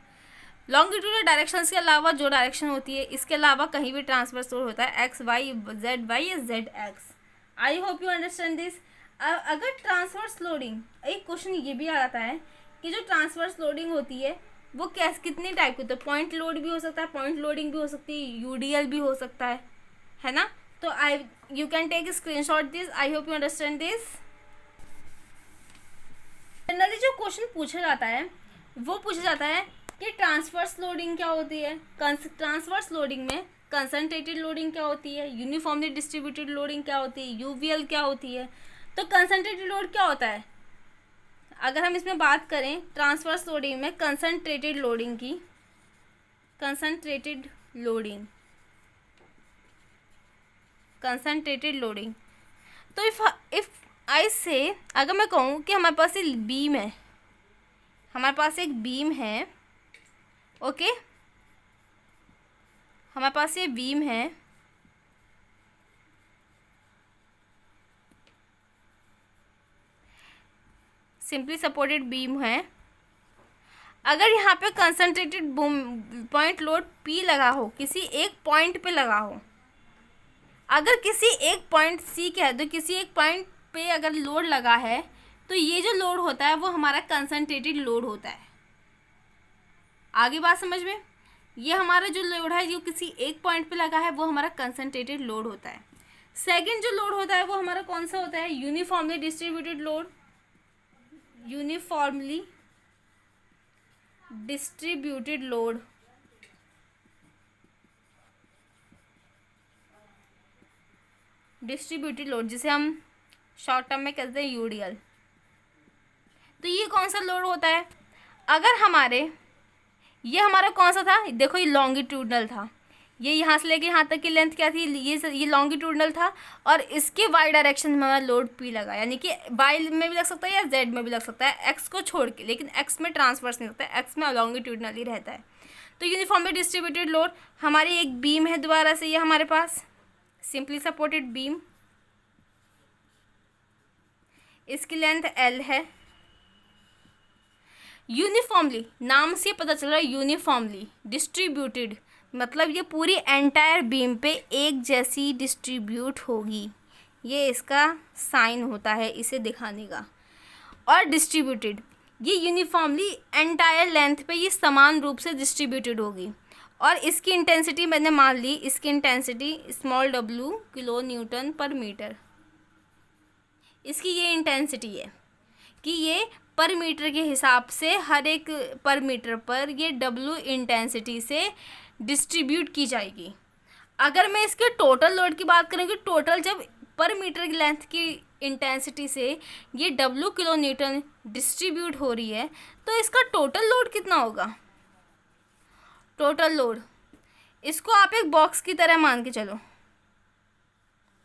लॉन्गिट्यूडनल डायरेक्शंस के अलावा जो डायरेक्शन होती है, इसके अलावा कहीं भी ट्रांसवर्स होता है, एक्स वाई, जेड वाई या Z x. I hope you understand this. अगर ट्रांसवर्स लोडिंग, एक क्वेश्चन ये भी आ जाता है कि जो ट्रांसवर्स लोडिंग होती है वो कितने टाइप की होती है? पॉइंट लोड भी हो सकता है, पॉइंट लोडिंग भी हो सकती है, यूडीएल भी हो सकता है ना। तो you can take screenshot this. I hope you understand this. Generally जो क्वेश्चन पूछा जाता है वो पूछा जाता है कि ट्रांसवर्स लोडिंग क्या होती है। ट्रांसवर्स लोडिंग में कंसंट्रेटेड लोडिंग क्या होती है, यूनिफॉर्मली डिस्ट्रीब्यूटेड लोडिंग क्या होती है, यूवीएल क्या होती है। तो कंसंट्रेटेड लोड क्या होता है, अगर हम इसमें बात करें ट्रांसवर्स लोडिंग में कंसंट्रेटेड लोडिंग की, कंसंट्रेटेड लोडिंग, तो इफ आई से, अगर मैं कहूँ कि हमारे पास एक बीम है, ओके, हमारे पास ये बीम है, सिंपली सपोर्टेड बीम है। अगर यहाँ पे कंसंट्रेटेड पॉइंट लोड P लगा हो, किसी एक पॉइंट पे लगा हो, अगर किसी एक पॉइंट C कह दो, किसी एक पॉइंट पे अगर लोड लगा है, तो ये जो लोड होता है वो हमारा कंसंट्रेटेड लोड होता है। आगे बात समझ में, ये हमारा जो लोड है जो किसी एक पॉइंट पे लगा है वो हमारा कंसंट्रेटेड लोड होता है। सेकंड जो लोड होता है वो हमारा कौन सा होता है, uniformly distributed load, uniformly distributed load. जिसे हम शॉर्ट टर्म में कहते हैं यूडीएल। तो ये कौन सा लोड होता है, अगर ये हमारा कौन सा था, देखो ये लॉन्गिट्यूडनल था, ये यहाँ से लेके यहाँ तक की लेंथ क्या थी, ये लॉन्गिट्यूडनल था, और इसके वाई डायरेक्शन में हमारा लोड P लगा, यानी कि वाई में भी लग सकता है या Z में भी लग सकता है, एक्स को छोड़ के, लेकिन एक्स में ट्रांसवर्स नहीं होता है, एक्स में लॉन्गिट्यूडनल ही रहता है। तो यूनिफॉर्मली डिस्ट्रीब्यूटेड लोड, हमारी एक बीम है, दोबारा से ये हमारे पास सिंपली सपोर्टेड बीम, इसकी लेंथ L है। यूनिफॉर्मली, नाम से पता चल रहा है यूनिफॉर्मली डिस्ट्रीब्यूटेड, मतलब ये पूरी एंटायर बीम पे एक जैसी डिस्ट्रीब्यूट होगी, ये इसका साइन होता है इसे दिखाने का। और डिस्ट्रीब्यूटेड, ये यूनिफॉर्मली एंटायर लेंथ पे ये समान रूप से डिस्ट्रीब्यूटेड होगी। और इसकी इंटेंसिटी मैंने मान ली, इसकी intensity small w kilo Newton पर मीटर, इसकी ये इंटेंसिटी है कि ये पर मीटर के हिसाब से हर एक पर मीटर पर ये W इंटेंसिटी से डिस्ट्रीब्यूट की जाएगी। अगर मैं इसके टोटल लोड की बात करूँ कि टोटल जब पर मीटर की लेंथ की इंटेंसिटी से ये W किलो न्यूटन डिस्ट्रीब्यूट हो रही है, तो इसका टोटल लोड कितना होगा, टोटल लोड, इसको आप एक बॉक्स की तरह मान के चलो,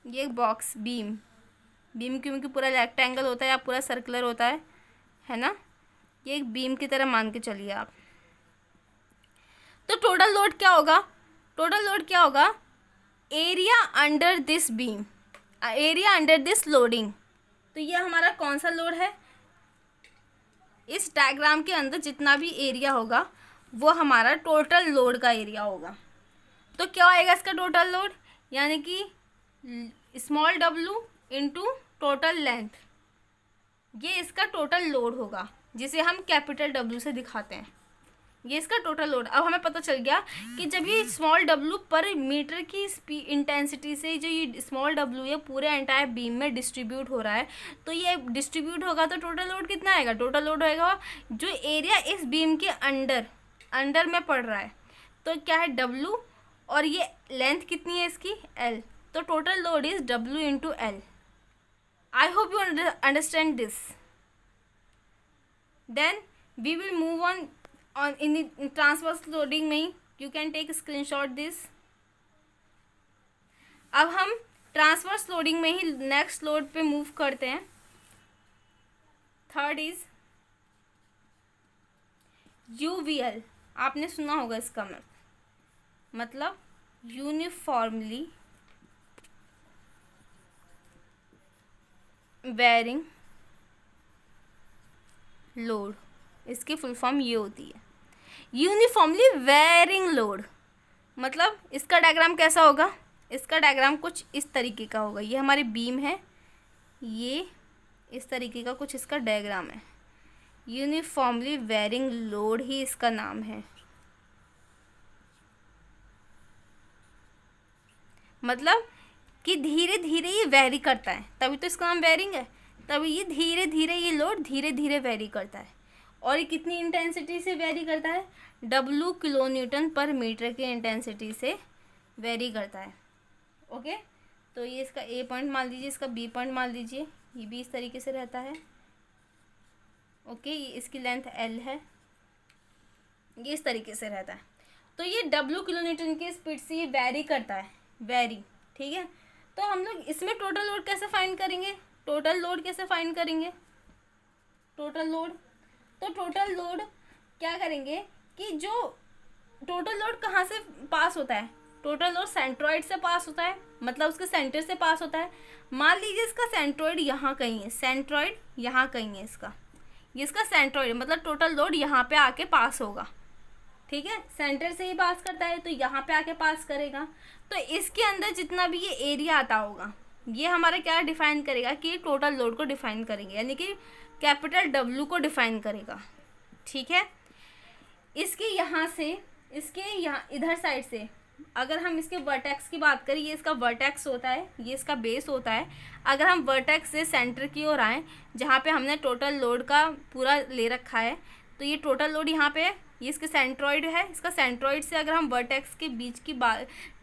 ये एक बॉक्स, बीम क्योंकि पूरा रेक्टेंगल होता है या पूरा सर्कुलर होता है ना, ये एक बीम की तरह मान के चलिए आप। तो टोटल लोड क्या होगा, area under this beam, area under this loading. तो ये हमारा कौन सा लोड है, इस डायग्राम के अंदर जितना भी एरिया होगा वो हमारा टोटल लोड का एरिया होगा। तो क्या आएगा इसका टोटल लोड, यानी कि small w into total length, ये इसका टोटल लोड होगा जिसे हम कैपिटल W से दिखाते हैं, ये इसका टोटल लोड। अब हमें पता चल गया कि जब ये स्मॉल w पर मीटर की इंटेंसिटी से जो ये स्मॉल w ये पूरे एंटायर बीम में डिस्ट्रीब्यूट हो रहा है, तो ये डिस्ट्रीब्यूट होगा तो टोटल लोड कितना आएगा, टोटल लोड होएगा जो एरिया इस बीम के अंडर में पड़ रहा है, तो क्या है W, और ये लेंथ कितनी है इसकी L, तो total load is W into L। I hope you understand this. Then we will move on in the transverse loading में, you can take screenshot this. अब हम ट्रांसवर्स लोडिंग में ही नेक्स्ट लोड पे move करते हैं। Third is UVL, आपने सुना होगा इसका मतलब यूनिफॉर्मली वेरिंग लोड, इसकी फुल फॉर्म ये होती है यूनिफॉर्मली वेरिंग लोड। मतलब इसका डायग्राम कैसा होगा, इसका डायग्राम कुछ इस तरीके का होगा, ये हमारी बीम है, ये इस तरीके का कुछ इसका डायग्राम है, यूनिफॉर्मली वेरिंग लोड ही इसका नाम है। मतलब कि धीरे धीरे ये वेरी करता है, तभी तो इसका नाम वेरिंग है, तभी ये धीरे धीरे ये लोड धीरे धीरे वेरी करता है। और ये कितनी इंटेंसिटी से वेरी करता है, W किलो न्यूटन पर मीटर की इंटेंसिटी से वेरी करता है। ओके, तो ये इसका ए पॉइंट मान लीजिए, इसका बी पॉइंट मान लीजिए, ये भी इस तरीके से रहता है। ओके, ये इसकी लेंथ एल है, ये इस तरीके से रहता है। तो ये डब्ल्यू किलोमीटर की स्पीड से ये वेरी करता है, वेरी। ठीक है, तो हम लोग इसमें टोटल लोड कैसे फाइंड करेंगे? टोटल लोड कैसे फाइंड करेंगे? टोटल लोड, तो टोटल लोड क्या करेंगे कि जो टोटल लोड कहाँ से पास होता है? टोटल लोड सेंट्रॉइड से पास होता है, मतलब उसके सेंटर से पास होता है। मान लीजिए इसका सेंट्रॉइड यहाँ कहीं है, सेंट्रॉइड यहाँ कहीं है इसका, ये इसका सेंट्रॉइड, मतलब टोटल लोड यहाँ पे आके पास होगा। ठीक है, सेंटर से ही पास करता है तो यहाँ पे आके पास करेगा। तो इसके अंदर जितना भी ये एरिया आता होगा, ये हमारा क्या डिफाइन करेगा कि टोटल लोड को डिफाइन करेंगे, यानी कि कैपिटल डब्ल्यू को डिफाइन करेगा। ठीक है, इसके यहाँ से, इसके यहाँ इधर साइड से अगर हम इसके वर्टेक्स की बात करें, ये इसका वर्टेक्स होता है, ये इसका बेस होता है। अगर हम वर्टेक्स से सेंटर की ओर आएँ, जहाँ पे हमने टोटल लोड का पूरा ले रखा है, तो ये टोटल लोड यहाँ पे है, ये इसके सेंट्रॉइड है। इसका सेंट्रॉइड से अगर हम वर्टेक्स के बीच की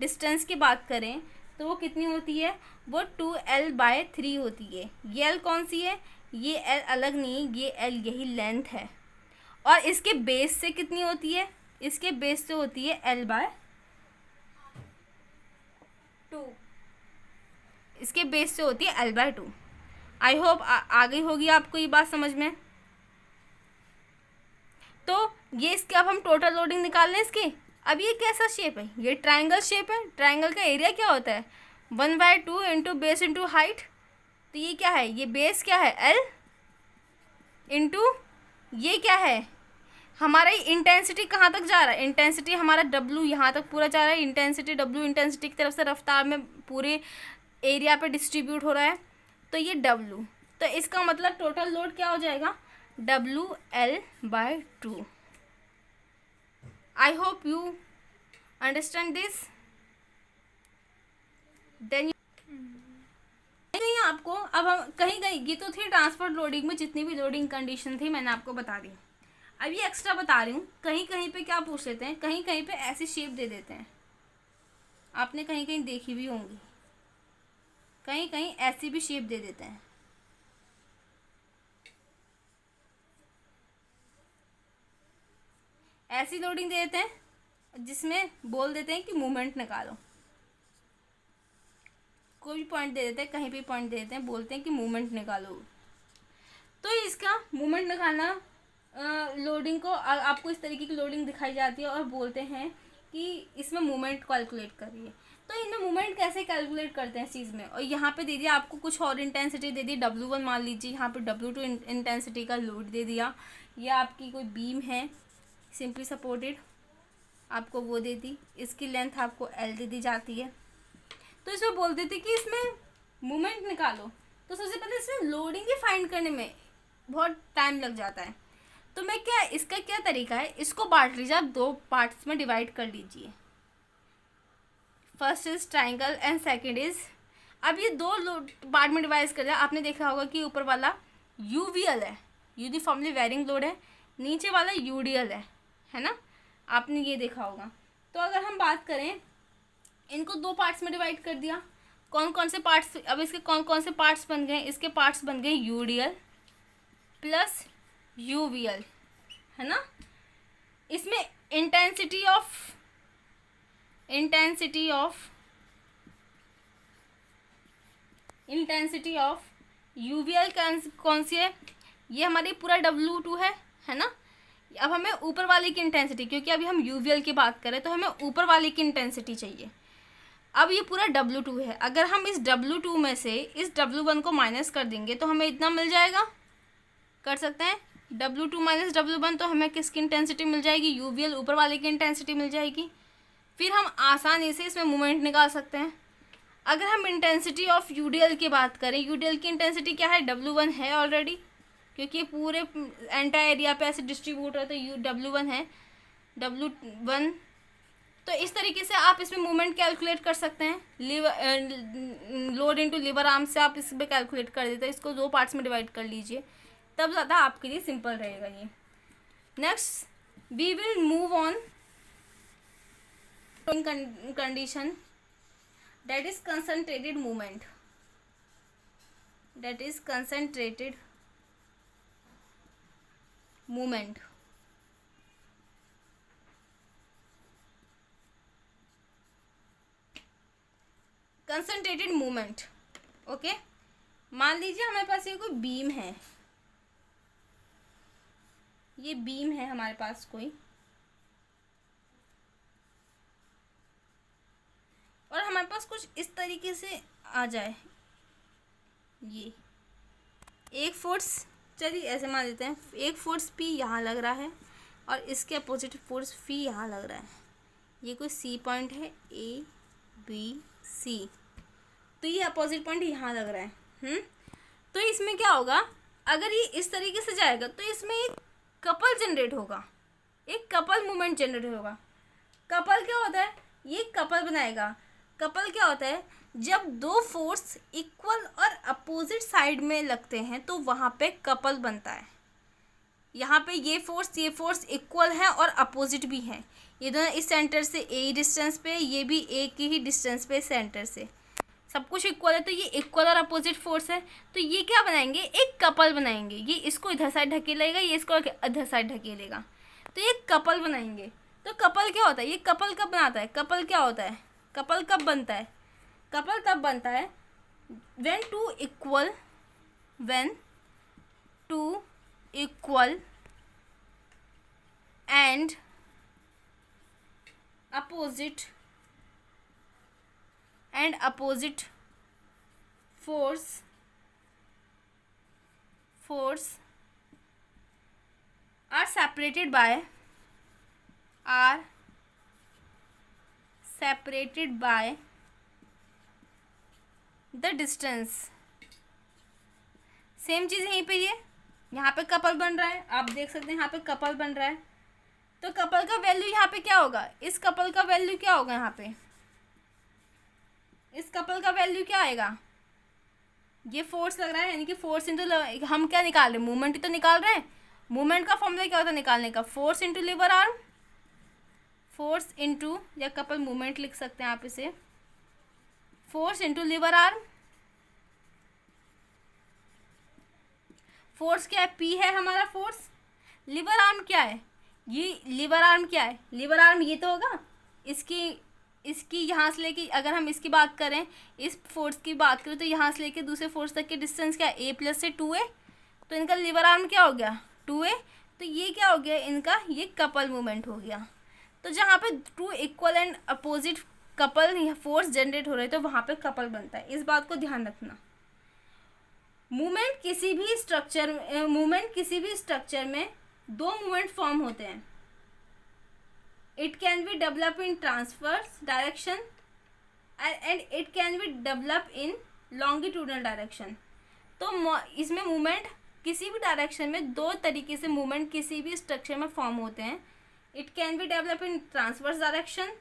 डिस्टेंस की बात करें तो वो कितनी होती है? वो 2l/3 होती है। ये l कौन सी है? ये l अलग नहीं, ये l यही लेंथ है। और इसके बेस से कितनी होती है? इसके बेस से होती है l/2। इसके बेस से होती है l/2। आई होप आ गई होगी आपको ये बात समझ में। तो ये इसके अब हम टोटल लोडिंग निकाल लें इसकी। अब ये कैसा शेप है? ये ट्रायंगल शेप है। ट्रायंगल का एरिया क्या होता है? 1/2 इंटू बेस इंटू हाइट। तो ये क्या है? ये बेस क्या है? l इंटू ये क्या है? हमारा इंटेंसिटी कहाँ तक जा रहा है? इंटेंसिटी हमारा W यहाँ तक पूरा जा रहा है। इंटेंसिटी W इंटेंसिटी की तरफ से रफ्तार में पूरे एरिया पे डिस्ट्रीब्यूट हो रहा है। तो ये W, तो इसका मतलब टोटल लोड क्या हो जाएगा? WL/2। I hope you understand this. Then कहीं आपको अब हम कहीं कहीं ये तो थी ट्रांसपोर्ट लोडिंग में जितनी भी लोडिंग कंडीशन थी मैंने आपको बता दी। अब ये एक्स्ट्रा बता रही हूँ, कहीं कहीं पे क्या पूछ लेते हैं, कहीं कहीं पे ऐसी शेप दे देते हैं, आपने कहीं कहीं देखी भी होंगी, कहीं कहीं ऐसी भी शेप दे देते हैं। ऐसी लोडिंग दे देते हैं जिसमें बोल देते हैं कि मूवमेंट निकालो। कोई भी पॉइंट दे देते हैं, कहीं भी पॉइंट दे देते हैं, बोलते हैं कि मूवमेंट निकालो। तो इसका मूवमेंट निकालना, लोडिंग को आपको इस तरीके की लोडिंग दिखाई जाती है और बोलते हैं कि इसमें मूवमेंट कैलकुलेट करिए। तो इनमें मूवमेंट कैसे कैलकुलेट करते हैं इस चीज़ में? और यहाँ पे दे दिया आपको कुछ और इंटेंसिटी दे दी, W1 मान लीजिए, यहाँ पे W2 इंटेंसिटी का लोड दे दिया। ये आपकी कोई बीम है सिंपली सपोर्टेड, आपको वो दे दी, इसकी लेंथ आपको L दे दी जाती है। तो इसमें बोल देते कि इसमें मूवमेंट निकालो। तो सबसे पहले इसमें लोडिंग ही फाइंड करने में बहुत टाइम लग जाता है। तो मैं क्या, इसका क्या तरीका है, इसको बांट लीजिए आप, 2 पार्ट्स में डिवाइड कर लीजिए। First is triangle and second is, अब ये 2 पार्ट में डिवाइड कर दिया। आपने देखा होगा कि ऊपर वाला यूवीएल है, यूनिफॉर्मली वेरिंग लोड है, नीचे वाला यूडीएल है ना, आपने ये देखा होगा। तो अगर हम बात करें, इनको 2 पार्ट्स में डिवाइड कर दिया। कौन कौन से पार्ट्स, अब इसके कौन कौन से पार्ट्स बन गए? इसके पार्ट्स बन गए यूडीएल प्लस यूवीएल, है ना। इसमें इंटेंसिटी ऑफ यूवीएल कौन सी है? ये हमारी पूरा W2 है ना। अब हमें ऊपर वाले की इंटेंसिटी, क्योंकि अभी हम यूवीएल की बात करें तो हमें ऊपर वाले की इंटेंसिटी चाहिए। अब ये पूरा W2 है, अगर हम इस W2 में से इस W1 को माइनस कर देंगे तो हमें इतना मिल जाएगा, कर सकते हैं W2 माइनस W1, तो हमें किसकी इंटेंसिटी मिल जाएगी? यूवीएल ऊपर वाले की इंटेंसिटी मिल जाएगी। फिर हम आसानी से इसमें मूवमेंट निकाल सकते हैं। अगर हम इंटेंसिटी ऑफ यूडीएल की बात करें, यूडीएल की इंटेंसिटी क्या है? W1 है ऑलरेडी, क्योंकि पूरे एंटायर एरिया पे ऐसे डिस्ट्रीब्यूट है, तो W1 है, W1। तो इस तरीके से आप इसमें मूवमेंट कैलकुलेट कर सकते हैं। लोड इनटू लीवर आर्म से आप इस पर कैलकुलेट कर देते हैं। इसको 2 पार्ट्स में डिवाइड कर लीजिए, तब ज़्यादा आपके लिए सिंपल रहेगा ये। Next we will move on condition, that is concentrated movement, concentrated movement. Okay, मान लीजिए हमारे पास ये कोई बीम है, ये बीम है हमारे पास कोई, और हमारे पास कुछ इस तरीके से आ जाए, ये एक फोर्स, चलिए ऐसे मान लेते हैं, एक फोर्स P यहाँ लग रहा है और इसके अपोजिट फोर्स P यहाँ लग रहा है। ये कोई C पॉइंट है, A B C, तो ये अपोजिट पॉइंट यहाँ लग रहा है। तो इसमें क्या होगा, अगर ये इस तरीके से जाएगा तो इसमें एक कपल जनरेट होगा, एक कपल मूवमेंट जनरेट होगा। कपल क्या होता है, ये कपल बनाएगा। कपल क्या होता है, जब दो फोर्स इक्वल और अपोजिट साइड में लगते हैं तो वहाँ पे कपल बनता है। यहाँ पे ये फोर्स इक्वल है और अपोजिट भी है, ये दोनों इस सेंटर से ए डिस्टेंस पे, ये भी एक ही डिस्टेंस पे सेंटर से, सब कुछ इक्वल है, तो ये इक्वल और अपोजिट फोर्स है। तो ये क्या बनाएंगे, एक कपल बनाएंगे। ये इसको इधर साइड ढकेलेगा, ये इसको इधर साइड ढकेलेगा, तो ये कपल बनाएंगे। तो कपल क्या होता है, ये कपल कब बनाता है, कपल क्या होता है, कपल कब बनता है, कपल तब बनता है when two equal and opposite force are separated by the distance. Same चीज़ यहीं पे, ये यहाँ पे कपल बन रहा है, आप देख सकते हैं यहाँ पे कपल बन रहा है। तो कपल का वैल्यू यहाँ पे क्या होगा, इस कपल का वैल्यू क्या होगा, यहाँ पे इस कपल का वैल्यू क्या आएगा, ये फोर्स लग रहा है, यानी कि फोर्स इंटू, हम क्या निकाल रहे हैं, मूवमेंट ही तो निकाल रहे हैं। मूवमेंट का फॉर्मूला क्या होता है निकालने का, force into lever arm, force into, या कपल मूवमेंट लिख सकते हैं आप इसे, force into lever arm. Force क्या है, P है हमारा फोर्स। लीवर आर्म क्या है, ये लीवर आर्म क्या है, लीवर आर्म ये तो होगा, इसकी यहाँ से लेके, अगर हम इसकी बात करें, इस फोर्स की बात करें, तो यहाँ से लेके दूसरे फोर्स तक की डिस्टेंस क्या है, A प्लस से 2A, तो इनका लीवर आर्म क्या हो गया, 2A। तो ये क्या हो गया इनका, ये कपल मूवमेंट हो गया। तो जहाँ पे two equal and opposite couple force generate हो रहे, तो वहाँ पे कपल बनता है। इस बात को ध्यान रखना। मूवमेंट किसी भी स्ट्रक्चर में दो मूवमेंट फॉर्म होते हैं। It can be develop in transverse direction and it can be develop in longitudinal direction. तो इसमें मूवमेंट किसी भी डायरेक्शन में दो तरीके से मूवमेंट किसी भी स्ट्रक्चर में फॉर्म होते हैं। It can be develop in transverse direction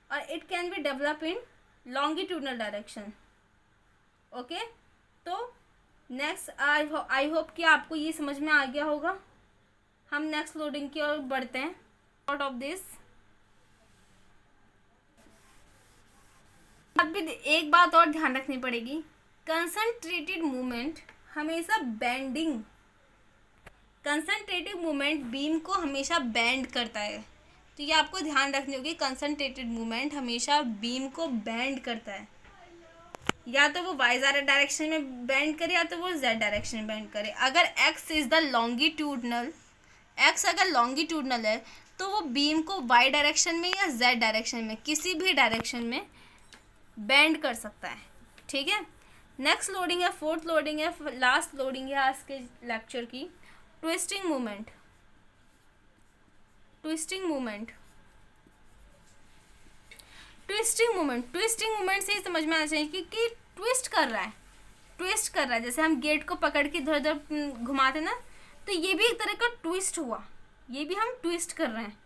और it can be develop in longitudinal direction. Okay, तो नेक्स्ट आई होप कि आपको ये समझ में आ गया होगा। हम नेक्स्ट लोडिंग की ओर बढ़ते हैं। आउट ऑफ दिस एक बात और ध्यान रखनी पड़ेगी, कंसंट्रेटेड मूवमेंट हमेशा बेंडिंग, कंसंट्रेटेड मूवमेंट बीम को हमेशा बेंड करता है। तो ये आपको ध्यान रखनी होगी, कंसंट्रेटेड मूवमेंट हमेशा बीम को बेंड करता है। या तो वो वाई डायरेक्शन में बेंड करे या तो वो जेड डायरेक्शन में बेंड करे। अगर x is the longitudinal, x अगर लॉन्गिट्यूडनल है तो वो बीम को वाई डायरेक्शन में या जेड डायरेक्शन में, किसी भी डायरेक्शन में बेंड कर सकता है। ठीक है, नेक्स्ट लोडिंग है, फोर्थ लोडिंग है, लास्ट लोडिंग है आज के लेक्चर की, ट्विस्टिंग मूवमेंट। ट्विस्टिंग मूवमेंट से ही समझ में आना चाहिए कि ट्विस्ट कर रहा है। जैसे हम गेट को पकड़ के इधर उधर घुमाते ना, तो ये भी एक तरह का ट्विस्ट हुआ, ये भी हम ट्विस्ट कर रहे हैं।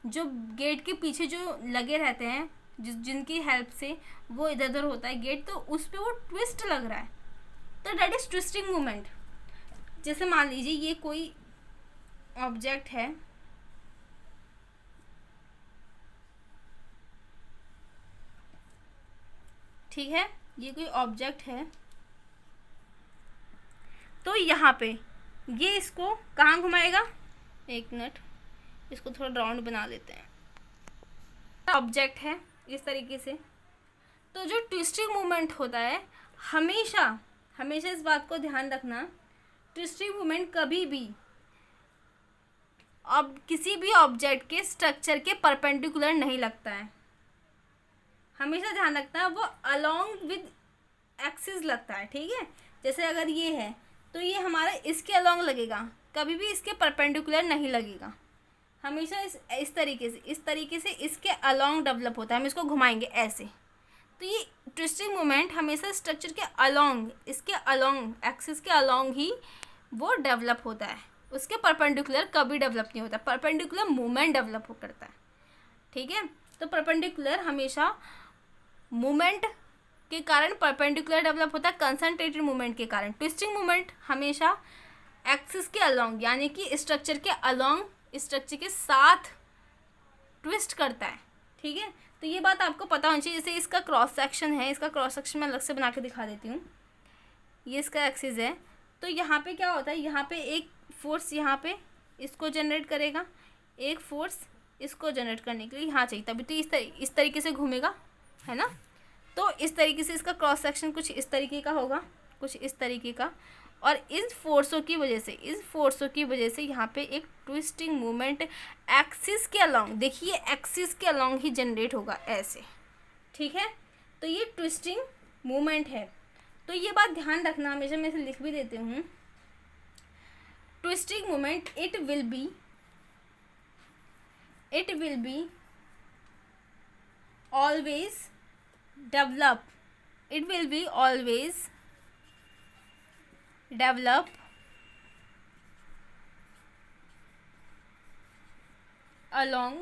जो गेट के पीछे जो लगे रहते हैं, जिनकी हेल्प से वो इधर उधर होता है गेट, तो उस पर वो ट्विस्ट लग रहा है, तो दैट इज ट्विस्टिंग मूवमेंट। जैसे मान लीजिए ये कोई ऑब्जेक्ट है, ठीक है, ये कोई ऑब्जेक्ट है, तो यहाँ पे ये इसको कहाँ घुमाएगा, एक मिनट, इसको थोड़ा राउंड बना लेते हैं। ऑब्जेक्ट है इस तरीके से, तो जो ट्विस्टिंग मूवमेंट होता है हमेशा हमेशा इस बात को ध्यान रखना, ट्विस्टिंग मूवमेंट कभी भी अब किसी भी ऑब्जेक्ट के स्ट्रक्चर के परपेंडिकुलर नहीं लगता है। हमेशा ध्यान रखना है वो अलोंग विद एक्सिस लगता है। ठीक है, जैसे अगर ये है तो ये हमारा इसके अलोंग लगेगा, कभी भी इसके परपेंडिकुलर नहीं लगेगा। हमेशा इस तरीके से इसके अलोंग डेवलप होता है। हम इसको घुमाएंगे ऐसे, तो ये ट्विस्टिंग मोमेंट हमेशा स्ट्रक्चर के अलोंग, इसके अलोंग, एक्सिस के अलोंग ही वो डेवलप होता है, उसके परपेंडिकुलर कभी डेवलप नहीं होता। परपेंडिकुलर मूवमेंट डेवलप हो करता है। ठीक है, तो परपेंडिकुलर हमेशा मूवमेंट के कारण परपेंडिकुलर डेवलप होता है, कंसंट्रेटेड मूवमेंट के कारण। ट्विस्टिंग मूवमेंट हमेशा एक्सिस के अलोंग, यानी कि स्ट्रक्चर के अलोंग, स्ट्रक्चर के साथ ट्विस्ट करता है। ठीक है, तो ये बात आपको पता होनी चाहिए। जैसे इसका क्रॉस सेक्शन है, इसका क्रॉस सेक्शन मैं अलग से बना के दिखा देती हूँ। ये इसका एक्सिस है, तो यहाँ पे क्या होता है, यहाँ पे एक फोर्स यहाँ पे इसको जनरेट करेगा, एक फोर्स इसको जनरेट करने के लिए यहाँ चाहिए, तभी तो इस तरीके से घूमेगा, है ना। तो इस तरीके से इसका क्रॉस सेक्शन कुछ इस तरीके का होगा, कुछ इस तरीके का, और इस फोर्सों की वजह से यहाँ पे एक ट्विस्टिंग मूवमेंट एक्सिस के अलोंग, देखिए एक्सिस के अलोंग ही जनरेट होगा ऐसे। ठीक है, तो ये ट्विस्टिंग मूवमेंट है। तो ये बात ध्यान रखना हमेशा, मैं इसे लिख भी देती हूँ। Twisting movement it will be always develop along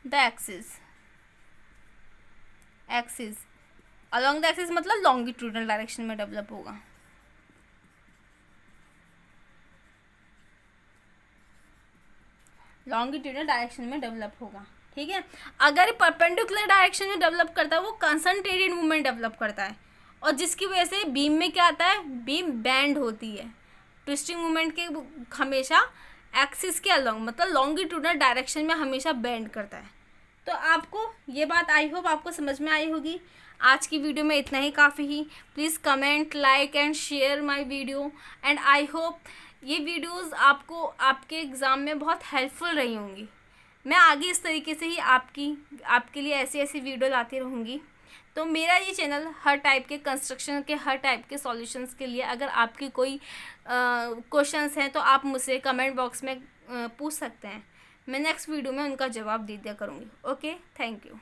the axis along the axis मतलब लॉन्गिट्यूडनल डायरेक्शन में डेवलप होगा। लॉन्गिट्यूडनल डायरेक्शन में डेवलप होगा। ठीक है, अगर परपेंडिकुलर डायरेक्शन में डेवलप करता है वो कंसंट्रेटेड मूवमेंट डेवलप करता है, और जिसकी वजह से बीम में क्या आता है, बीम बैंड होती है। ट्विस्टिंग मूवमेंट के हमेशा एक्सिस के अलोंग, मतलब लॉन्गिट्यूडनल डायरेक्शन में हमेशा बैंड करता है। तो आपको ये बात आई होप आपको समझ में आई होगी। आज की वीडियो में इतना ही काफ़ी ही। Please comment, like and share my video, and I hope ये वीडियोस आपको आपके एग्ज़ाम में बहुत हेल्पफुल रही होंगी। मैं आगे इस तरीके से ही आपके लिए ऐसी वीडियो लाती रहूँगी। तो मेरा ये चैनल हर टाइप के कंस्ट्रक्शन के, हर टाइप के सॉल्यूशंस के लिए, अगर आपकी कोई क्वेश्चंस हैं तो आप मुझसे कमेंट बॉक्स में पूछ सकते हैं। मैं नेक्स्ट वीडियो में उनका जवाब दे दिया करूँगी। Okay, thank you.